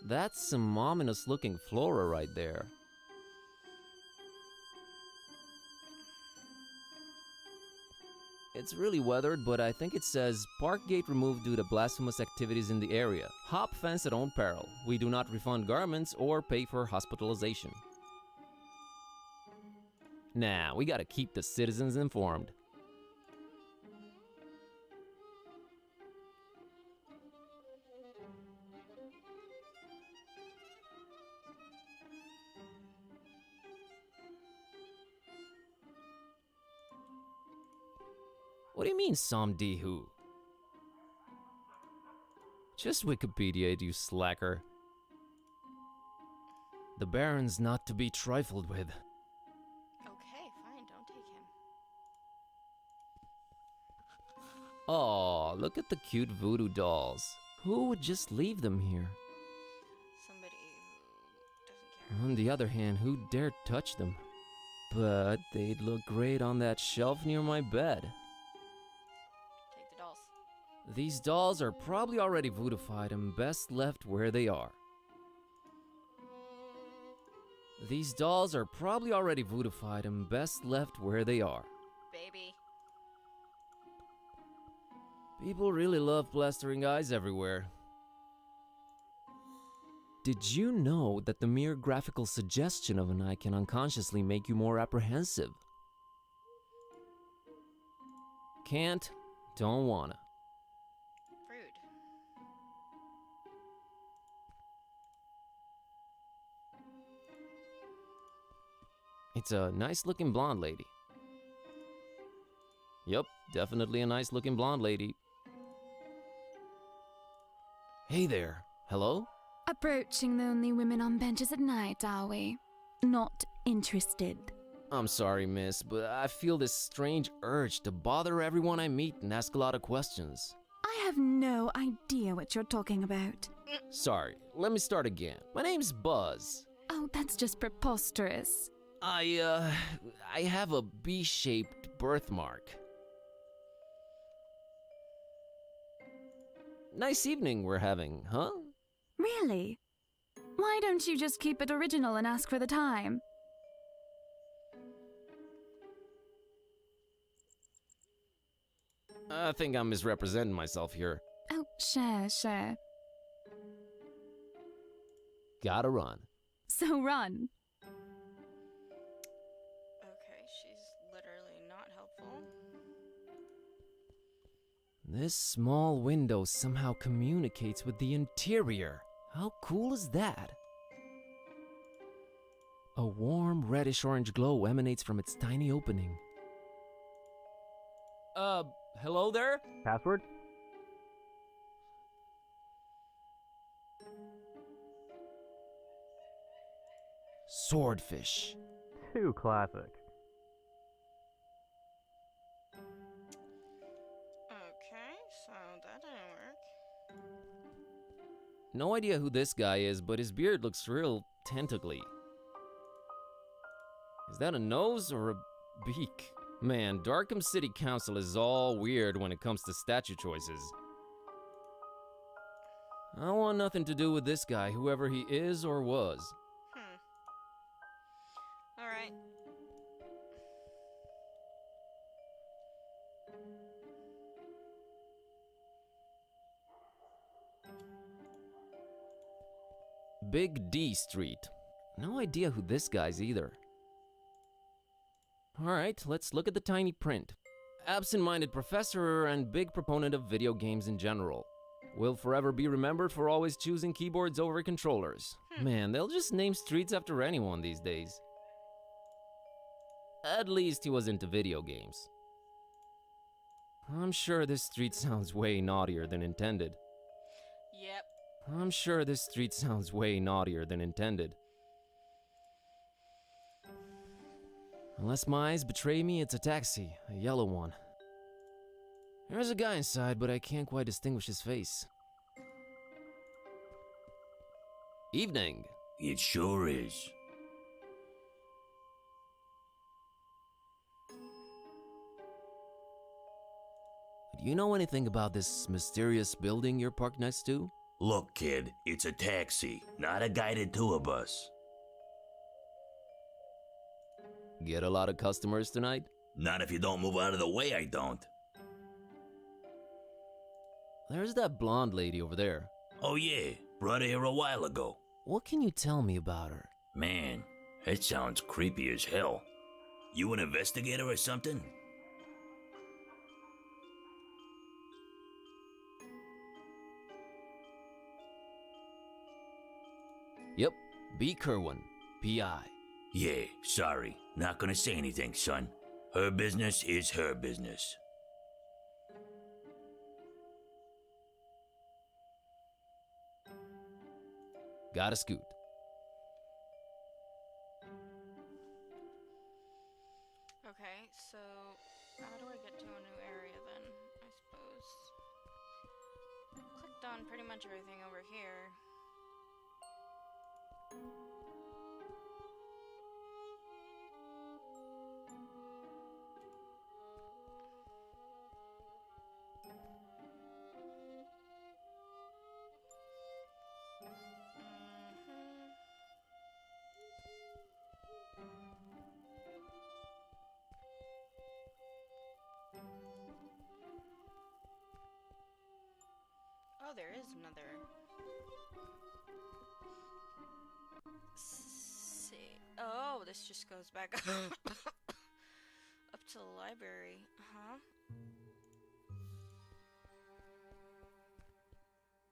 That's some ominous looking flora right there. It's really weathered, but I think it says park gate removed due to blasphemous activities in the area. Hop fence at own peril. We do not refund garments or pay for hospitalization. Nah, we gotta keep the citizens informed. What do you mean, Somdi who? Just Wikipedia, you slacker. The Baron's not to be trifled with. Okay, fine, don't take him. Aw, look at the cute voodoo dolls. Who would just leave them here? Somebody who doesn't care. On the other hand, who dared touch them? But they'd look great on that shelf near my bed. Take the dolls. These dolls are probably already voodoofied and best left where they are. These dolls are probably already voodoofied and best left where they are. Baby. People really love plastering eyes everywhere. Did you know that the mere graphical suggestion of an eye can unconsciously make you more apprehensive? Can't, don't wanna. Rude. It's a nice looking blonde lady. Yup, definitely a nice looking blonde lady. Hey there, Hello? Approaching the only women on benches at night, are we? Not interested. I'm sorry, miss, but I feel this strange urge to bother everyone I meet and ask a lot of questions. I have no idea what you're talking about. Sorry, let me start again. My name's Buzz. Oh, that's just preposterous. I have a B-shaped birthmark. Nice evening we're having, huh? Really? Why don't you just keep it original and ask for the time? I think I'm misrepresenting myself here. Oh, sure. Gotta run. So run. Okay, she's literally not helpful. This small window somehow communicates with the interior. How cool is that? A warm reddish-orange glow emanates from its tiny opening. Hello there? Password? Swordfish. Too classic. Okay, so that didn't work. No idea who this guy is, but his beard looks real tentacly. Is that a nose or a beak? Man, Darkham City Council is all weird when it comes to statue choices. I want nothing to do with this guy, whoever he is or was. Alright. Big D Street. No idea who this guy's either. Alright, let's look at the tiny print. Absent-minded professor and big proponent of video games in general. Will forever be remembered for always choosing keyboards over controllers. Man, they'll just name streets after anyone these days. At least he was into video games. I'm sure this street sounds way naughtier than intended. Yep. I'm sure this street sounds way naughtier than intended. Unless my eyes betray me, it's a taxi, a yellow one. There's a guy inside, but I can't quite distinguish his face. Evening. It sure is. Do you know anything about this mysterious building you're parked next to? Look, kid, it's a taxi, not a guided tour bus. Get a lot of customers tonight? Not if you don't move out of the way, I don't. There's that blonde lady over there. Oh yeah, brought her here a while ago. What can you tell me about her? Man, that sounds creepy as hell. You an investigator or something? Yep, B. Kerwin, P.I. Yeah, sorry. Not gonna say anything, son. Her business is her business. Gotta scoot. Okay, so how do I get to a new area then, I suppose? Clicked on pretty much everything over here. Oh, there is another. See. Oh, this just goes back up to the library. Huh?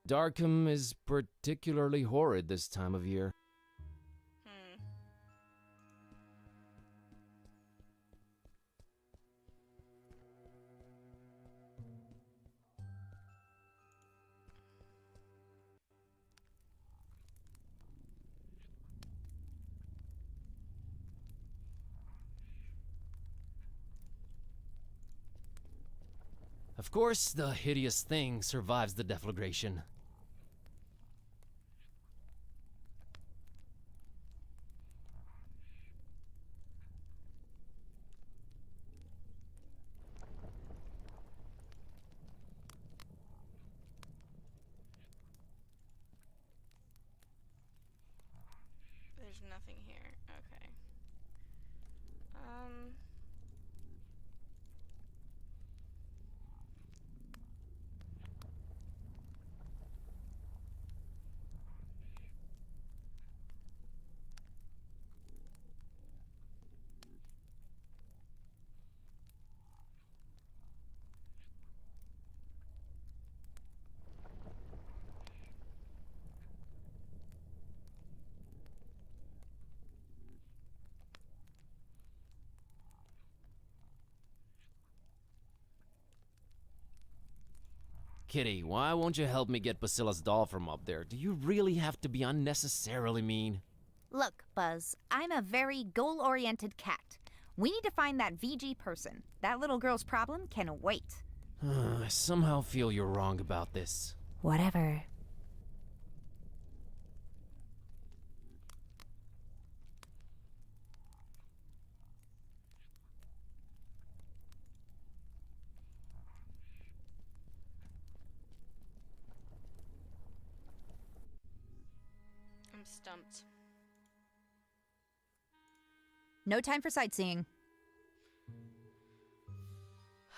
Darkham is particularly horrid this time of year. Of course, the hideous thing survives the deflagration. There's nothing here. Okay. Kitty, why won't you help me get Basila's doll from up there? Do you really have to be unnecessarily mean? Look, Buzz, I'm a very goal-oriented cat. We need to find that VG person. That little girl's problem can wait. I somehow feel you're wrong about this. Whatever. I'm stumped. No time for sightseeing.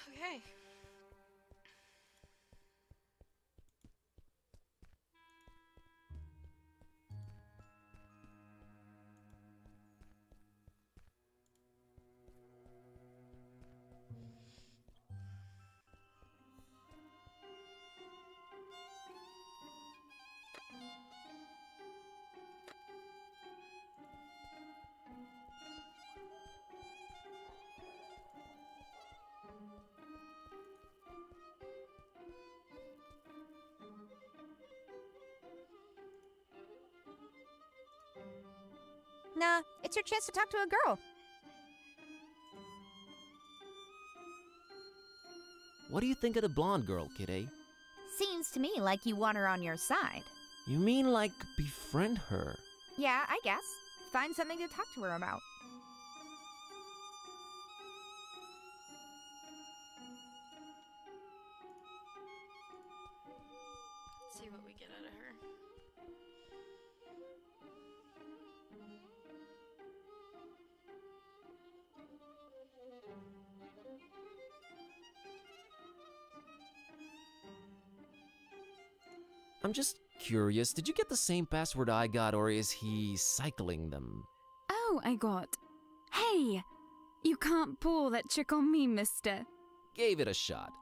Okay. Nah, it's your chance to talk to a girl. What do you think of the blonde girl, Kitty? Seems to me like you want her on your side. You mean like befriend her? Yeah, I guess. Find something to talk to her about. See what we get out of her. I'm just curious, did you get the same password I got, or is he cycling them? Oh, I got. Hey! You can't pull that trick on me, mister. Gave it a shot.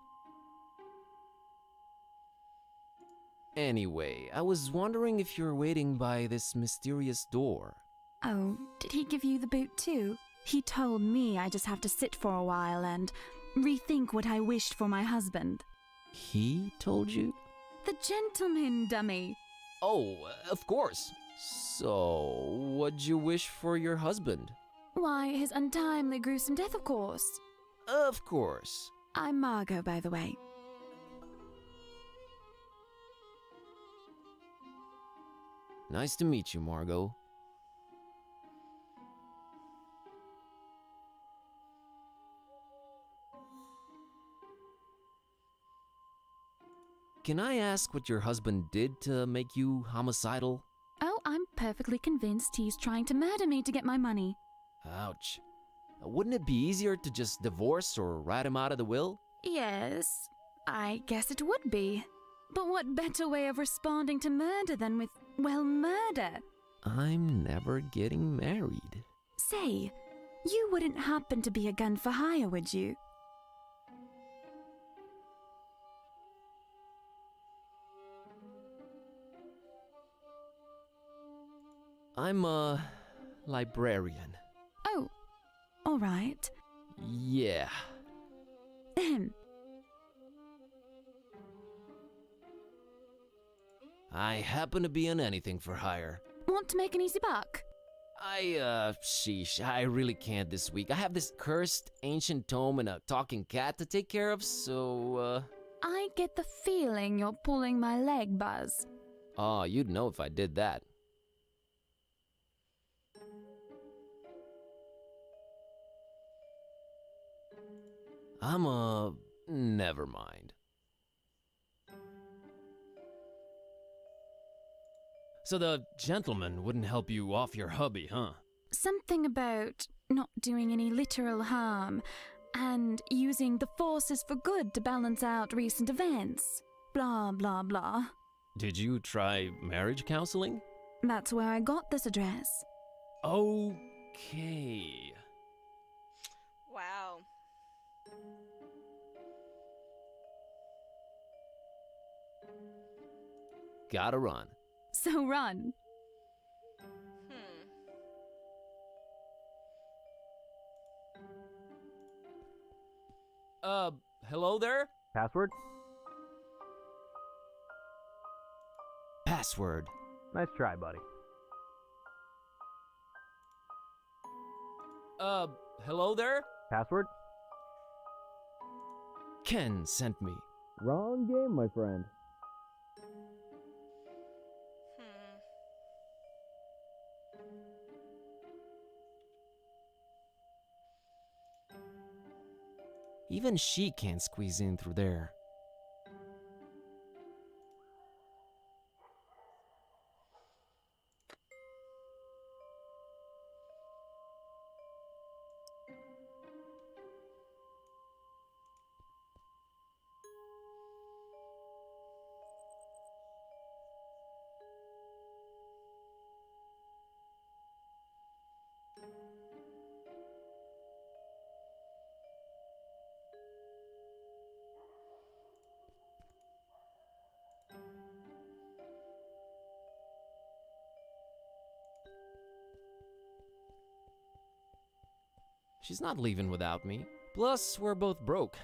Anyway, I was wondering if you're waiting by this mysterious door. Oh, did he give you the boot too? He told me I just have to sit for a while and rethink what I wished for my husband. He told you? The gentleman, dummy. Oh, of course. So, what'd you wish for your husband? Why, his untimely, gruesome death, of course. Of course. I'm Margot, by the way. Nice to meet you, Margot. Can I ask what your husband did to make you homicidal? Oh, I'm perfectly convinced he's trying to murder me to get my money. Ouch. Wouldn't it be easier to just divorce or write him out of the will? Yes, I guess it would be. But what better way of responding to murder than with, well, murder? I'm never getting married. Say, you wouldn't happen to be a gun for hire, would you? I'm a librarian. Oh, all right. Yeah. Ahem. I happen to be an anything for hire. Want to make an easy buck? Sheesh, I really can't this week. I have this cursed ancient tome and a talking cat to take care of, so, I get the feeling you're pulling my leg, Buzz. Oh, you'd know if I did that. Never mind. So the gentleman wouldn't help you off your hubby, huh? Something about not doing any literal harm and using the forces for good to balance out recent events. Blah, blah, blah. Did you try marriage counseling? That's where I got this address. Okay. Wow. Gotta run. So run. Hello there? Password? Password. Nice try, buddy. Hello there? Password? Ken sent me. Wrong game, my friend. Even she can't squeeze in through there. She's not leaving without me. Plus, we're both broke.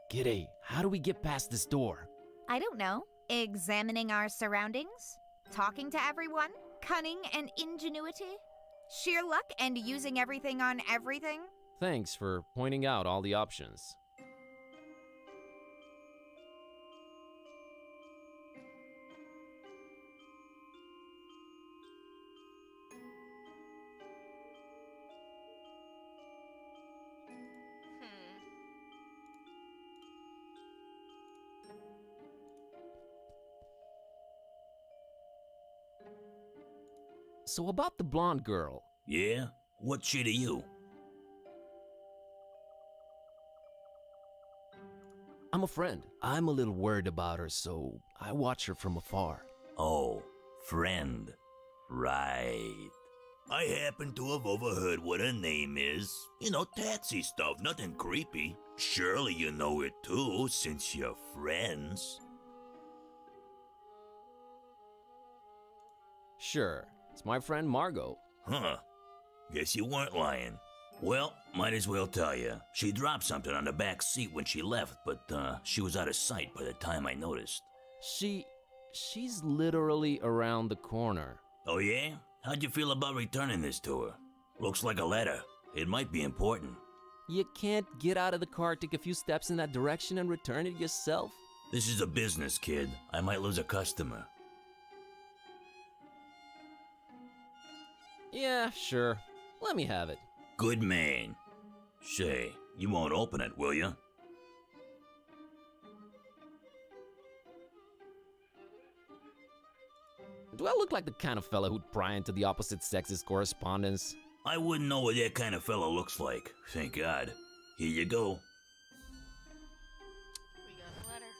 Giddy, how do we get past this door? I don't know. Examining our surroundings? Talking to everyone? Cunning and ingenuity? Sheer luck and using everything on everything? Thanks for pointing out all the options. So about the blonde girl. Yeah? What's she to you? I'm a friend. I'm a little worried about her, so I watch her from afar. Oh, friend. Right. I happen to have overheard what her name is. You know, taxi stuff, nothing creepy. Surely you know it too, since you're friends. Sure, it's my friend Margot. Huh. Guess you weren't lying. Well, might as well tell you. She dropped something on the back seat when she left, but she was out of sight by the time I noticed. She's literally around the corner. Oh yeah? How'd you feel about returning this to her? Looks like a letter. It might be important. You can't get out of the car, take a few steps in that direction and return it yourself? This is a business, kid. I might lose a customer. Yeah, sure. Let me have it. Good man. Say, you won't open it, will you? Do I look like the kind of fella who'd pry into the opposite sex's correspondence? I wouldn't know what that kind of fella looks like. Thank God. Here you go. We got a letter.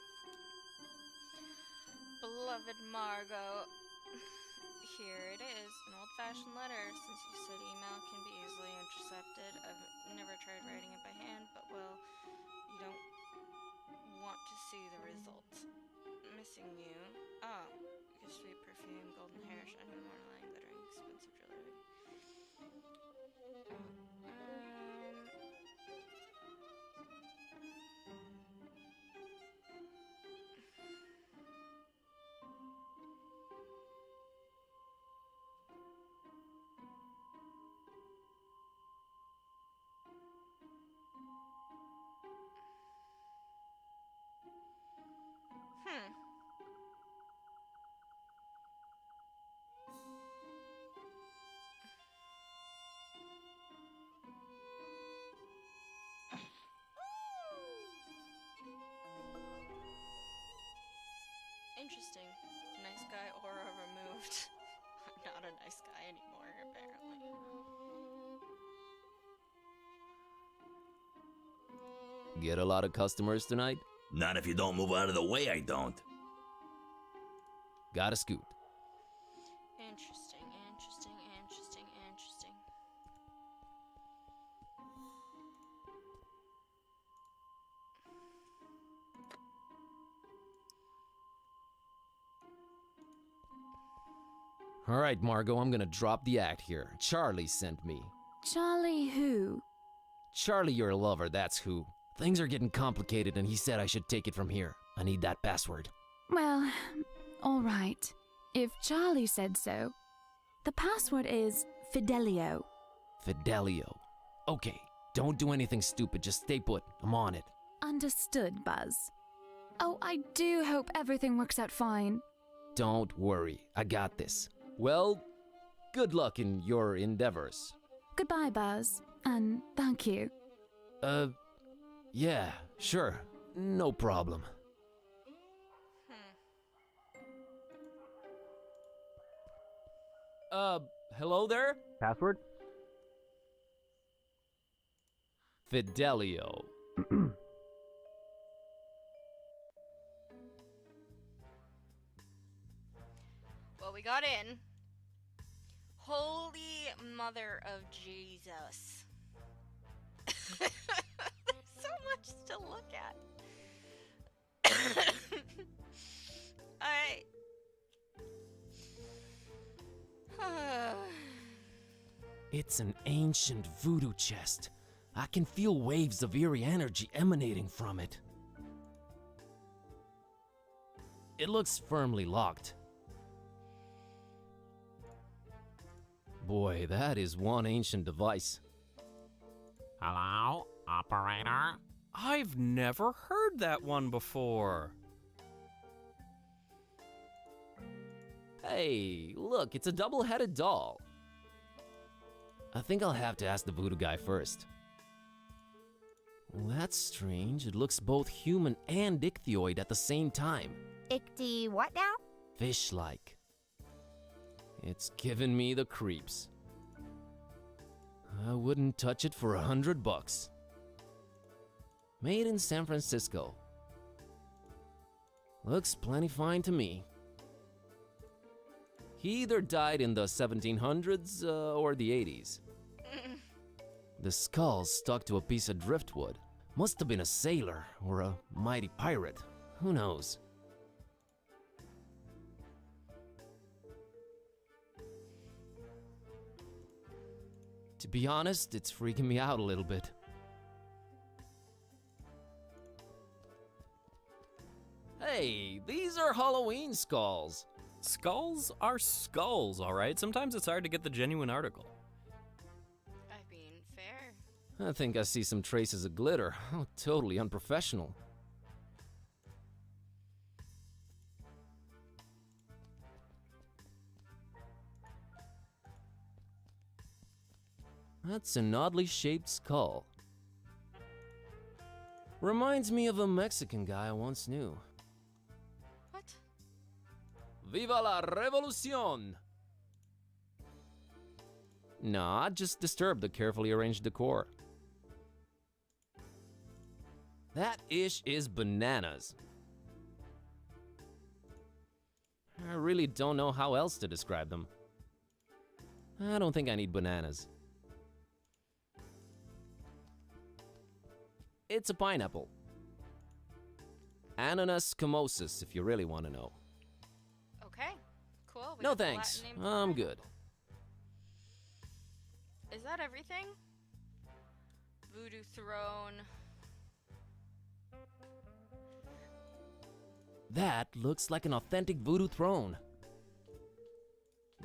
Beloved Margot. Here it is, an old-fashioned letter. Since you said email can be easily intercepted, I've never tried writing it by hand, but well, you don't want to see the result. Missing you. Oh, Your sweet perfume, golden hair, shining monoline, glittering, expensive jewelry. Interesting. Nice guy aura removed. I'm not a nice guy anymore, apparently. Get a lot of customers tonight? Not if you don't move out of the way, I don't. Gotta scoot. Interesting, interesting, interesting, interesting. Alright, Margot, I'm gonna drop the act here. Charlie sent me. Charlie who? Charlie, your lover, that's who. Things are getting complicated and he said I should take it from here. I need that password. Well, all right. If Charlie said so. The password is Fidelio. Fidelio. Okay, don't do anything stupid, just stay put. I'm on it. Understood, Buzz. Oh, I do hope everything works out fine. Don't worry, I got this. Well, good luck in your endeavors. Goodbye, Buzz, and thank you. Yeah, sure. No problem. Hello there? Password? Fidelio. Well, we got in. Holy Mother of Jesus. There's so much to look at. Alright. It's an ancient voodoo chest. I can feel waves of eerie energy emanating from it. It looks firmly locked. Boy, that is one ancient device. Hello, operator? I've never heard that one before. Hey, look, it's a double-headed doll. I think I'll have to ask the voodoo guy first. Well, that's strange. It looks both human and ichthyoid at the same time. Ichty what now? Fish-like. It's given me the creeps. I wouldn't touch it for $100. Made in San Francisco. Looks plenty fine to me. He either died in the 1700s or the 80s. The skull's stuck to a piece of driftwood. Must have been a sailor or a mighty pirate. Who knows? To be honest, it's freaking me out a little bit. Hey, these are Halloween skulls. Skulls are skulls, alright? Sometimes it's hard to get the genuine article. I mean, fair. I think I see some traces of glitter. Oh, totally unprofessional. That's an oddly shaped skull. Reminds me of a Mexican guy I once knew. What? Viva la revolucion! Nah, just disturbed the carefully arranged decor. That ish is bananas. I really don't know how else to describe them. I don't think I need bananas. It's a pineapple. Ananas scamosus, if you really want to know. Okay. we No have the thanks. Latin name for I'm it. good. Is that everything? Voodoo throne. That looks like an authentic voodoo throne.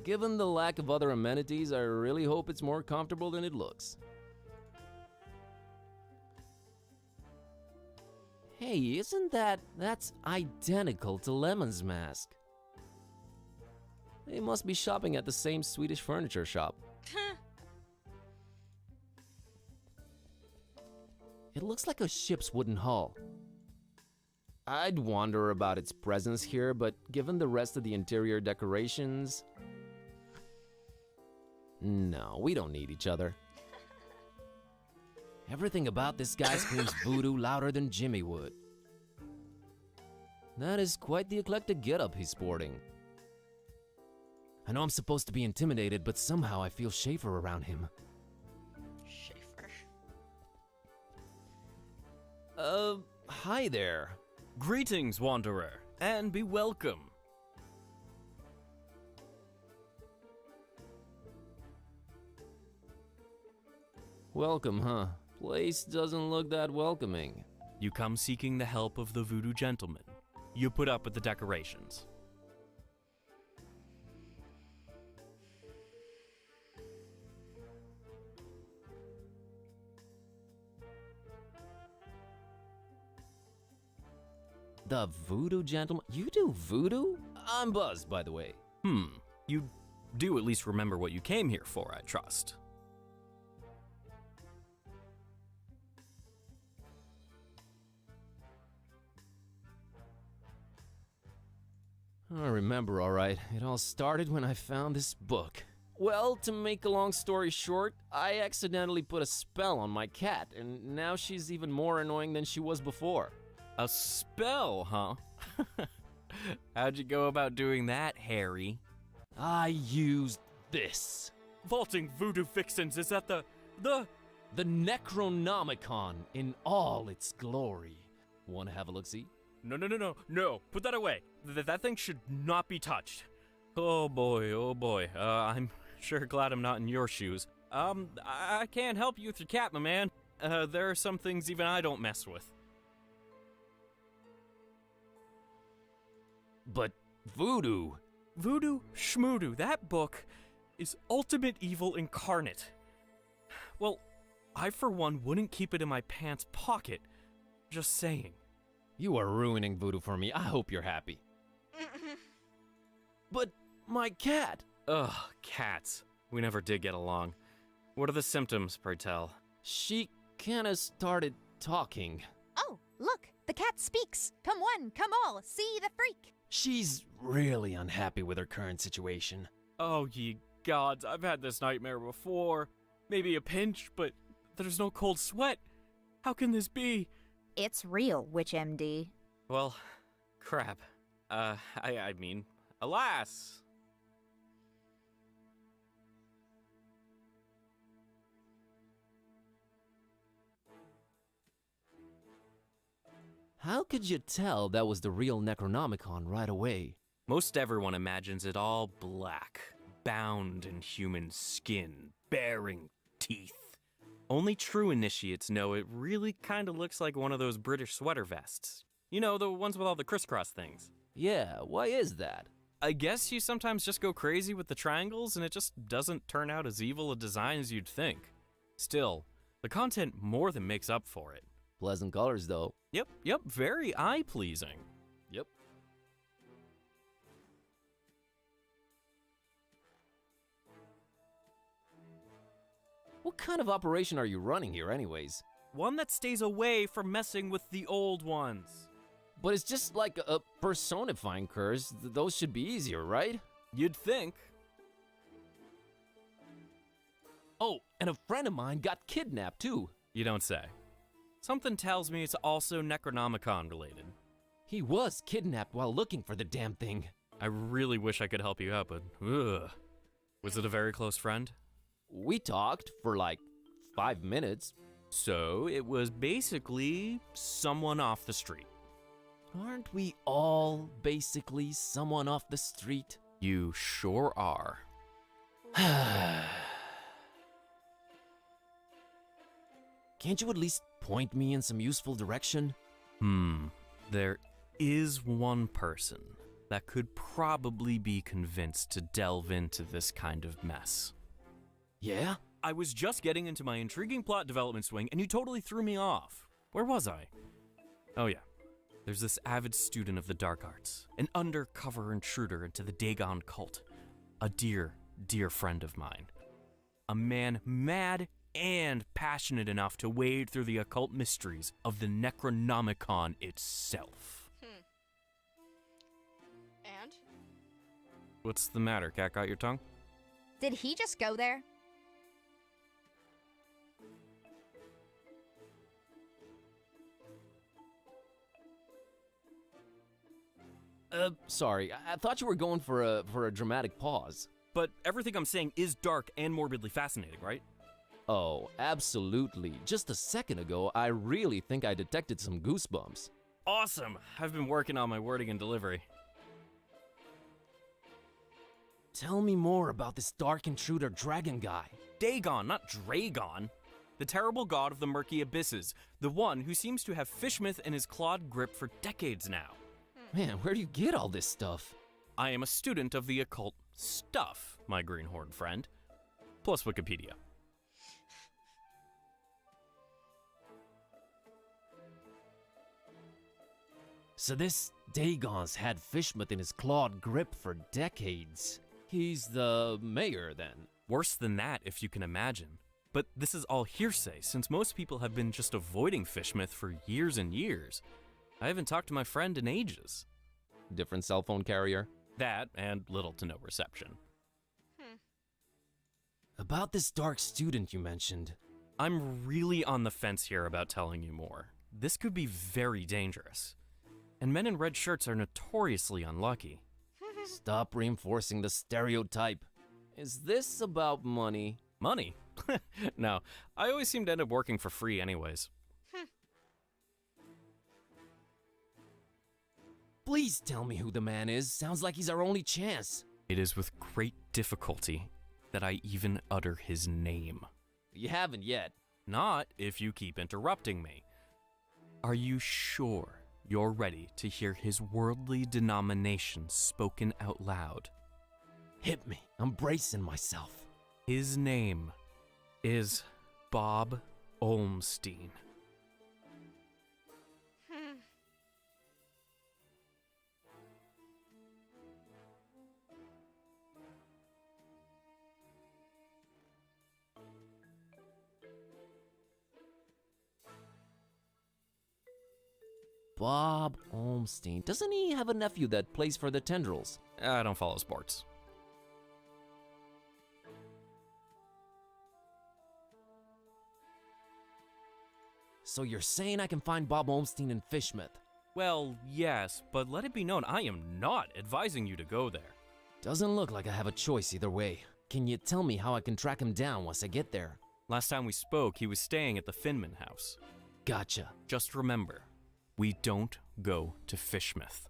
Given the lack of other amenities, I really hope it's more comfortable than it looks. Hey, isn't that's identical to Lemon's mask? They must be shopping at the same Swedish furniture shop. It looks like a ship's wooden hull. I'd wonder about its presence here, but given the rest of the interior decorations... No, we don't need each other. Everything about this guy screams voodoo louder than Jimmy would. That is quite the eclectic getup he's sporting. I know I'm supposed to be intimidated, but somehow I feel Schaefer around him. Schaefer. Hi there. Greetings, Wanderer, and be welcome. Welcome, huh? Place doesn't look that welcoming. You come seeking the help of the voodoo gentleman. You put up with the decorations. The voodoo gentleman? You do voodoo? I'm buzzed, by the way. You do at least remember what you came here for, I trust. I remember, all right. It all started when I found this book. Well, to make a long story short, I accidentally put a spell on my cat, and now she's even more annoying than she was before. A spell, huh? How'd you go about doing that, Harry? I used this. Vaulting voodoo vixens is at the Necronomicon in all its glory. Wanna have a look-see? No, put that away. That thing should not be touched. Oh boy. I'm sure glad I'm not in your shoes. I can't help you with your cat, my man. There are some things even I don't mess with. But voodoo. Voodoo Schmoodoo, that book is ultimate evil incarnate. Well, I for one wouldn't keep it in my pants pocket. Just saying. You are ruining voodoo for me. I hope you're happy. But my cat. Ugh, cats. We never did get along. What are the symptoms, pray tell? She kinda started talking. Oh, look, the cat speaks. Come one, come all, see the freak. She's really unhappy with her current situation. Oh, ye gods, I've had this nightmare before. Maybe a pinch, but there's no cold sweat. How can this be? It's real, Witch MD. Well, crap. I mean, alas. How could you tell that was the real Necronomicon right away? Most everyone imagines it all black, bound in human skin, bearing teeth. Only true initiates know it really kinda looks like one of those British sweater vests. You know, the ones with all the crisscross things. Yeah, why is that? I guess you sometimes just go crazy with the triangles and it just doesn't turn out as evil a design as you'd think. Still, the content more than makes up for it. Pleasant colors, though. Yep, very eye-pleasing. Yep. What kind of operation are you running here anyways? One that stays away from messing with the old ones. But it's just like a personifying curse. Those should be easier, right? You'd think. Oh, and a friend of mine got kidnapped too. You don't say. Something tells me it's also Necronomicon related. He was kidnapped while looking for the damn thing. I really wish I could help you out, but ugh. Was it a very close friend? We talked for like 5 minutes. So it was basically someone off the street. Aren't we all basically someone off the street? You sure are. Can't you at least point me in some useful direction? There is one person that could probably be convinced to delve into this kind of mess. Yeah? I was just getting into my intriguing plot development swing and you totally threw me off. Where was I? Oh yeah. There's this avid student of the dark arts, an undercover intruder into the Dagon cult, a dear, dear friend of mine. A man mad and passionate enough to wade through the occult mysteries of the Necronomicon itself. And? What's the matter? Cat got your tongue? Did he just go there? Sorry. I thought you were going for a dramatic pause. But everything I'm saying is dark and morbidly fascinating, right? Oh, absolutely. Just a second ago, I really think I detected some goosebumps. Awesome! I've been working on my wording and delivery. Tell me more about this dark intruder dragon guy. Dagon, not Dragon. The terrible god of the murky abysses. The one who seems to have Fishmouth in his clawed grip for decades now. Man, where do you get all this stuff? I am a student of the occult stuff, my greenhorn friend. Plus Wikipedia. So this Dagon's had Fishmouth in his clawed grip for decades. He's the mayor, then. Worse than that, if you can imagine. But this is all hearsay, since most people have been just avoiding Fishmouth for years and years. I haven't talked to my friend in ages. Different cell phone carrier? That, and little to no reception. About this dark student you mentioned. I'm really on the fence here about telling you more. This could be very dangerous. And men in red shirts are notoriously unlucky. Stop reinforcing the stereotype. Is this about money? Money? No, I always seem to end up working for free anyways. Please tell me who the man is. Sounds like he's our only chance. It is with great difficulty that I even utter his name. You haven't yet. Not if you keep interrupting me. Are you sure you're ready to hear his worldly denominations spoken out loud? Hit me. I'm bracing myself. His name is Bob Olmstein. Bob Olmstein. Doesn't he have a nephew that plays for the Tendrils? I don't follow sports. So you're saying I can find Bob Olmstein in Fishmouth? Well, yes, but let it be known I am not advising you to go there. Doesn't look like I have a choice either way. Can you tell me how I can track him down once I get there? Last time we spoke, he was staying at the Finman house. Gotcha. Just remember, we don't go to Fishmouth.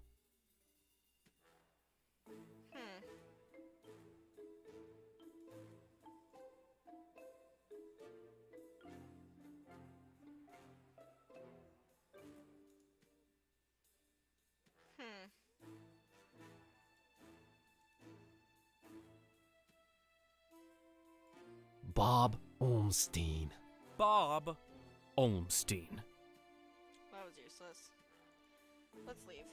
Bob Olmstein. Bob Olmstein. That was useless. Let's leave.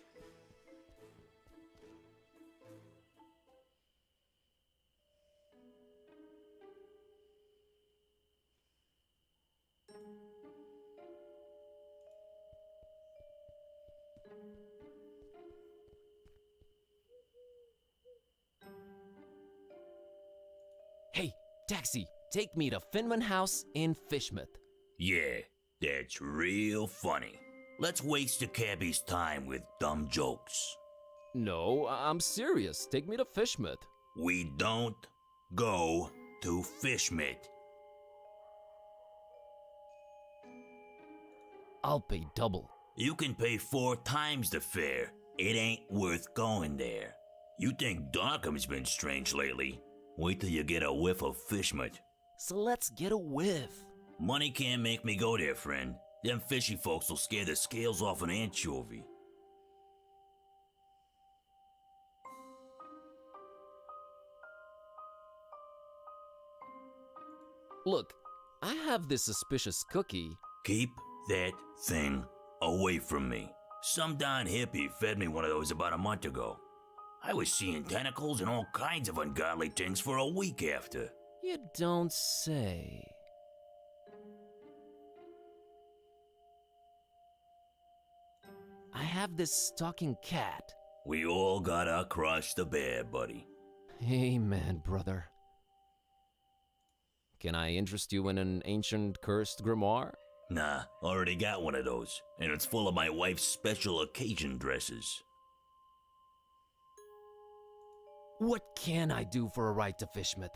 Hey, taxi, take me to Finman House in Fishmouth. Yeah, that's real funny. Let's waste the cabbie's time with dumb jokes. No, I'm serious. Take me to Fishmouth. We don't go to Fishmouth. I'll pay double. You can pay 4 times the fare. It ain't worth going there. You think Darkham's been strange lately? Wait till you get a whiff of Fishmut. So let's get a whiff. Money can't make me go there, friend. Them fishy folks will scare the scales off an anchovy. Look, I have this suspicious cookie. Keep that thing away from me. Some darn hippie fed me one of those about a month ago. I was seeing tentacles and all kinds of ungodly things for a week after. You don't say. I have this talking cat. We all got our cross to bear, buddy. Amen, brother. Can I interest you in an ancient cursed grimoire? Nah, already got one of those, and it's full of my wife's special occasion dresses. What can I do for a right to Fishmut?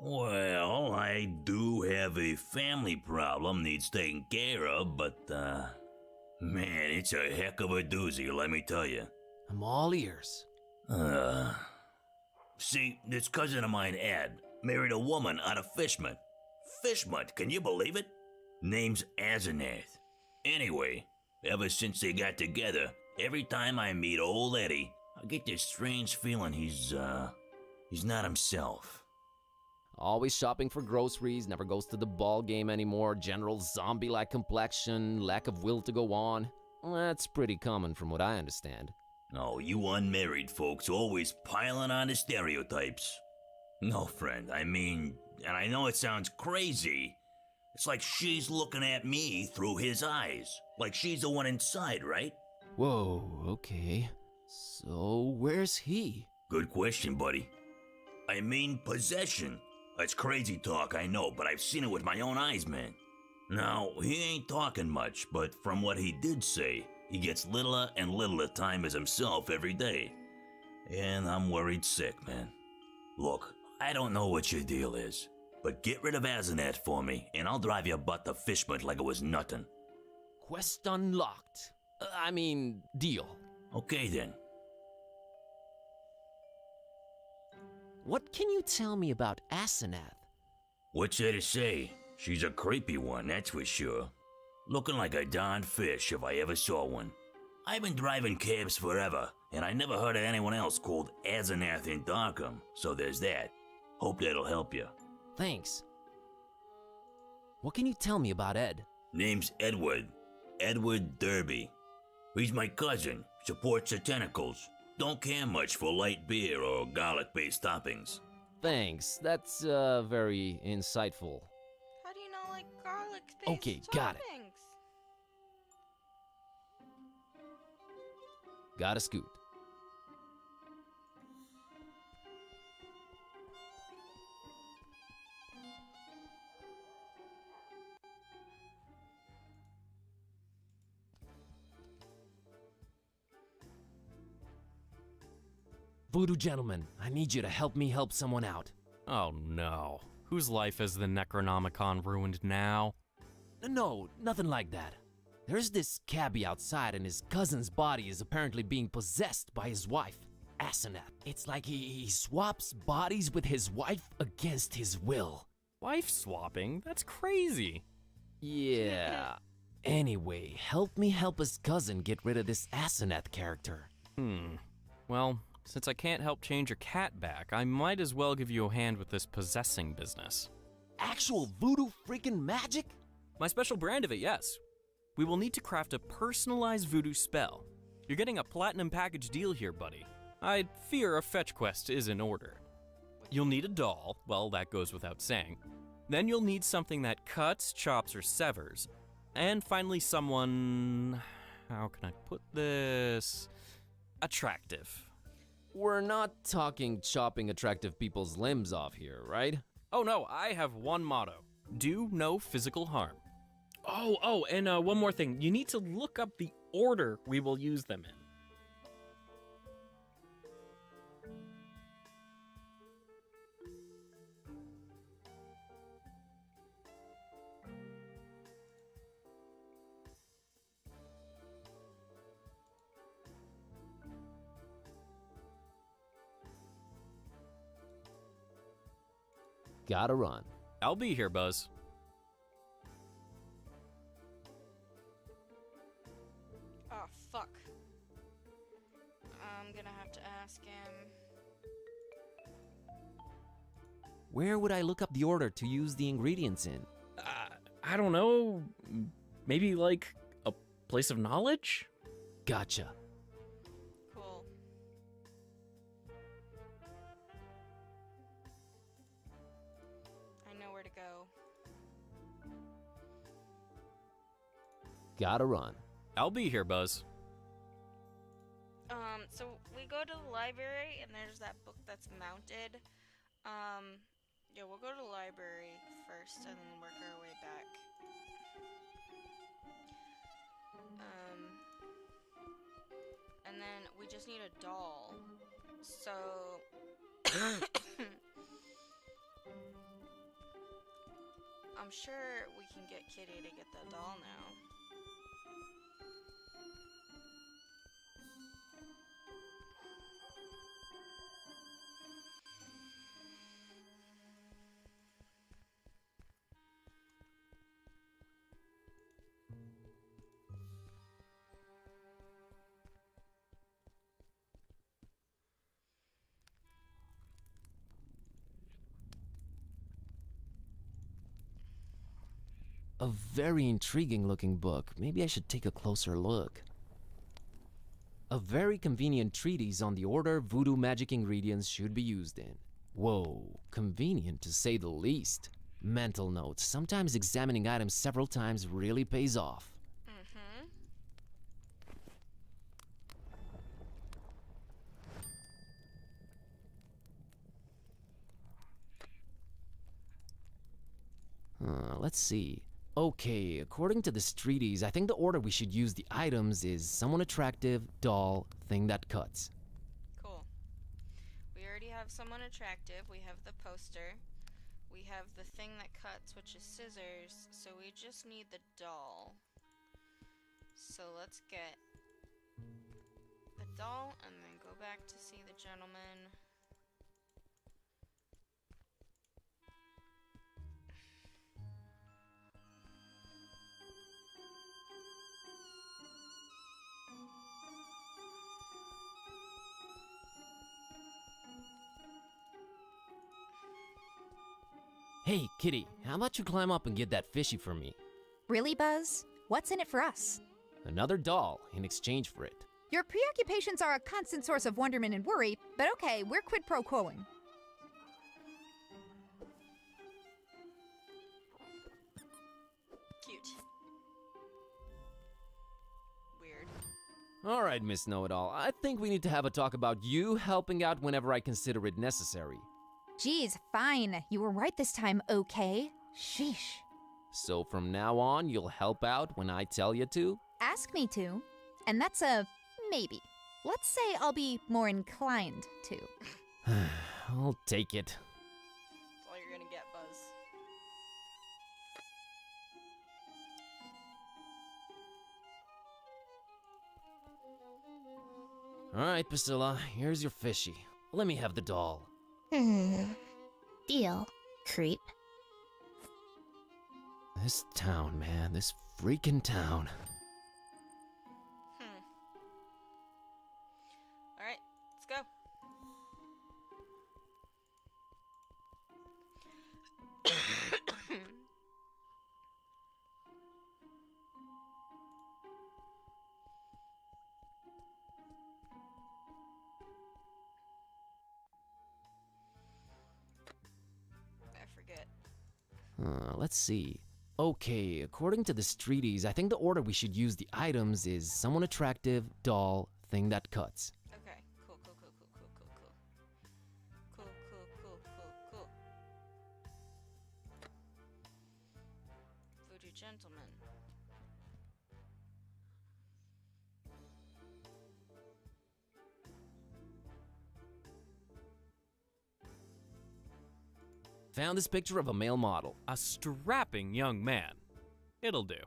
Well, I do have a family problem needs taken care of, but, man, it's a heck of a doozy, let me tell you. I'm all ears. See, this cousin of mine, Ed, married a woman out of Fishmut. Fishmut, can you believe it? Name's Asenath. Anyway, ever since they got together, every time I meet old Eddie, I get this strange feeling he's not himself. Always shopping for groceries, never goes to the ball game anymore, general zombie-like complexion, lack of will to go on. That's pretty common from what I understand. Oh, you unmarried folks always piling on the stereotypes. No, friend, I mean, and I know it sounds crazy, it's like she's looking at me through his eyes. Like she's the one inside, right? Whoa, okay. So, where's he? Good question, buddy. I mean, possession. That's crazy talk, I know, but I've seen it with my own eyes, man. Now, he ain't talking much, but from what he did say, he gets littler and littler time as himself every day. And I'm worried sick, man. Look, I don't know what your deal is, but get rid of Asenath for me, and I'll drive your butt to Fishmut like it was nothing. Quest unlocked. Deal. Okay then. What can you tell me about Asenath? What's there to say? She's a creepy one, that's for sure. Looking like a darn fish if I ever saw one. I've been driving cabs forever, and I never heard of anyone else called Asenath in Darkham, so there's that. Hope that'll help you. Thanks. What can you tell me about Ed? Name's Edward. Edward Derby. He's my cousin, supports the tentacles. Don't care much for light beer or garlic-based toppings. Thanks, that's very insightful. How do you not like garlic-based Okay, got it. toppings? Gotta scoot. Voodoo gentleman, I need you to help me help someone out. Oh no. Whose life has the Necronomicon ruined now? No, nothing like that. There's this cabbie outside and his cousin's body is apparently being possessed by his wife, Asenath. It's like he swaps bodies with his wife against his will. Wife swapping? That's crazy. Yeah. Anyway, help me help his cousin get rid of this Asenath character. Well, since I can't help change your cat back, I might as well give you a hand with this possessing business. Actual voodoo freaking magic? My special brand of it, yes. We will need to craft a personalized voodoo spell. You're getting a platinum package deal here, buddy. I fear a fetch quest is in order. You'll need a doll, well, that goes without saying. Then you'll need something that cuts, chops, or severs. And finally someone... how can I put this? Attractive. We're not talking chopping attractive people's limbs off here, right? Oh no, I have one motto. Do no physical harm. Oh, and one more thing. You need to look up the order we will use them in. Gotta run. I'll be here, Buzz. Oh, fuck. I'm gonna have to ask him. Where would I look up the order to use the ingredients in? I don't know. Maybe like a place of knowledge? Gotcha. Cool. I know where to go. Gotta run. I'll be here, Buzz. So we go to the library and there's that book that's mounted. Yeah, we'll go to the library first and then work our way back. And then we just need a doll. So I'm sure we can get Kitty to get that doll now. A very intriguing looking book. Maybe I should take a closer look. A very convenient treatise on the order voodoo magic ingredients should be used in. Whoa, convenient to say the least. Mental note, sometimes examining items several times really pays off. Let's see. Okay, according to this treatise, I think the order we should use the items is someone attractive, doll, thing that cuts. Cool. We already have someone attractive. We have the poster. We have the thing that cuts, which is scissors. So we just need the doll. So let's get the doll and then go back to see the gentleman. Hey, Kitty, how about you climb up and get that fishy for me? Really, Buzz? What's in it for us? Another doll in exchange for it. Your preoccupations are a constant source of wonderment and worry, but okay, we're quid pro quoing. Cute. Weird. All right, Miss Know-It-All, I think we need to have a talk about you helping out whenever I consider it necessary. Geez, fine. You were right this time, okay? Sheesh. So from now on, you'll help out when I tell you to? Ask me to. And that's a maybe. Let's say I'll be more inclined to. I'll take it. That's all you're gonna get, Buzz. All right, Priscilla, here's your fishy. Let me have the doll. Deal, creep. This town, man, this freaking town. Alright, let's go. I forget. Let's see. Okay, according to this treatise, I think the order we should use the items is someone attractive, doll, thing that cuts. Okay, cool. Cool. Voodoo gentleman. Found this picture of a male model. A strapping young man. It'll do.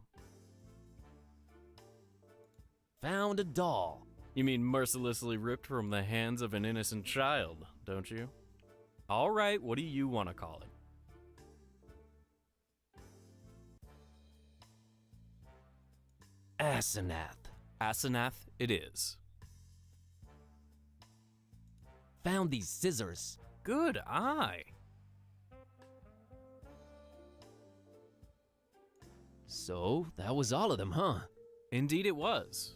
Found a doll. You mean mercilessly ripped from the hands of an innocent child, don't you? All right, what do you want to call it? Asenath. Asenath it is. Found these scissors. Good eye. So, that was all of them, huh? Indeed it was.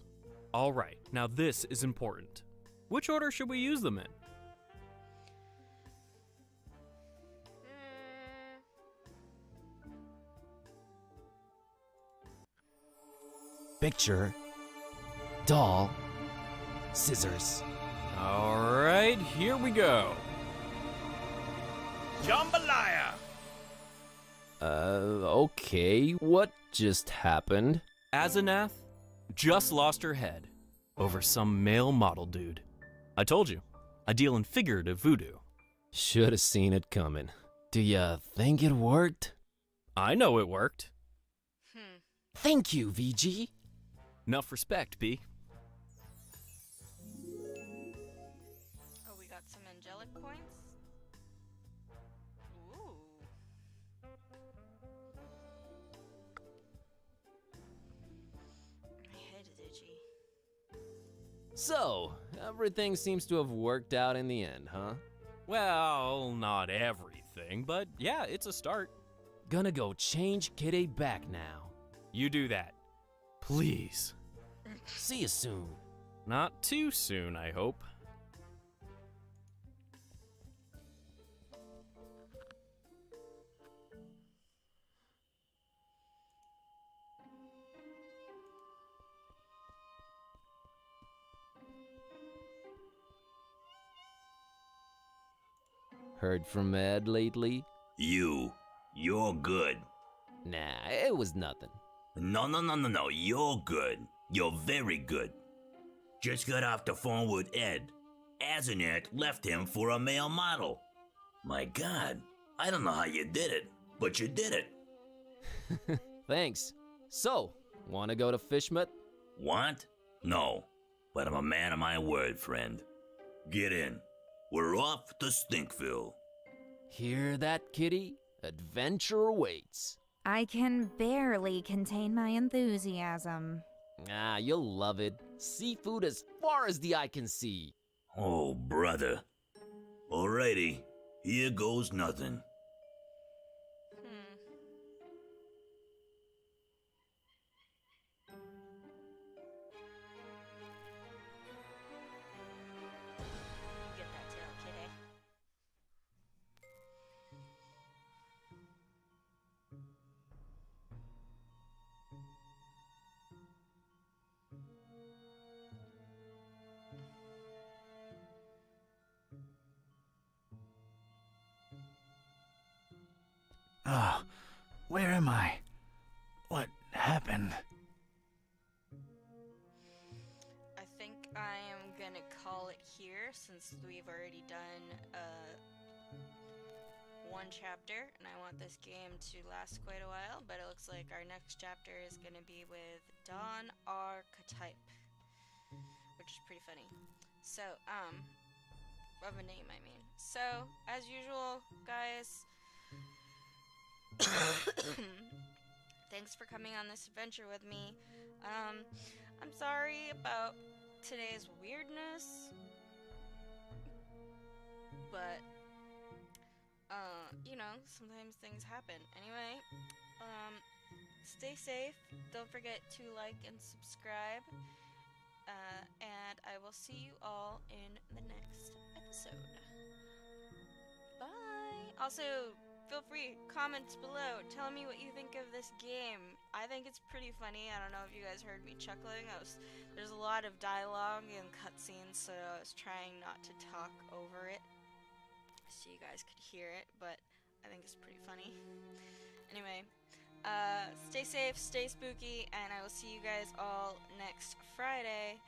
All right, now this is important. Which order should we use them in? Picture, doll, scissors. All right, here we go. Jambalaya! Okay, what just happened? Asenath just lost her head over some male model dude. I told you, I deal in figurative voodoo. Should've seen it coming. Do ya think it worked? I know it worked. Thank you, VG. Enough respect, B. Oh, we got some angelic points. Ooh. I hate a digi. So, everything seems to have worked out in the end, huh? Well, not everything, but yeah, it's a start. Gonna go change Kitty back now. You do that. Please. See you soon. Not too soon, I hope. Heard from Ed lately? You're good. Nah, it was nothing. No, you're good. You're very good. Just got off the phone with Ed. Asenath left him for a male model. My God, I don't know how you did it, but you did it. Thanks. So, wanna go to Fishmut? Want? No, but I'm a man of my word, friend. Get in. We're off to Stinkville. Hear that, Kitty? Adventure awaits. I can barely contain my enthusiasm. Ah, you'll love it. Seafood as far as the eye can see. Oh, brother. Alrighty, here goes nothing. Get that tail, kitty. Oh, where am I? What happened? I think I am gonna call it here since we've already done one chapter, and I want this game to last quite a while, but it looks like our next chapter is gonna be with Dawn Archetype, which is pretty funny. So, of a name, I mean. So, as usual, guys, thanks for coming on this adventure with me. I'm sorry about today's weirdness, but you know, sometimes things happen. Anyway, stay safe. Don't forget to like and subscribe. And I will see you all in the next episode. Bye. Also, feel free, comments below. Tell me what you think of this game. I think it's pretty funny. I don't know if you guys heard me chuckling. There's a lot of dialogue and cutscenes, so I was trying not to talk over it so you guys could hear it, but I think it's pretty funny. Anyway, stay safe, stay spooky, and I will see you guys all next Friday.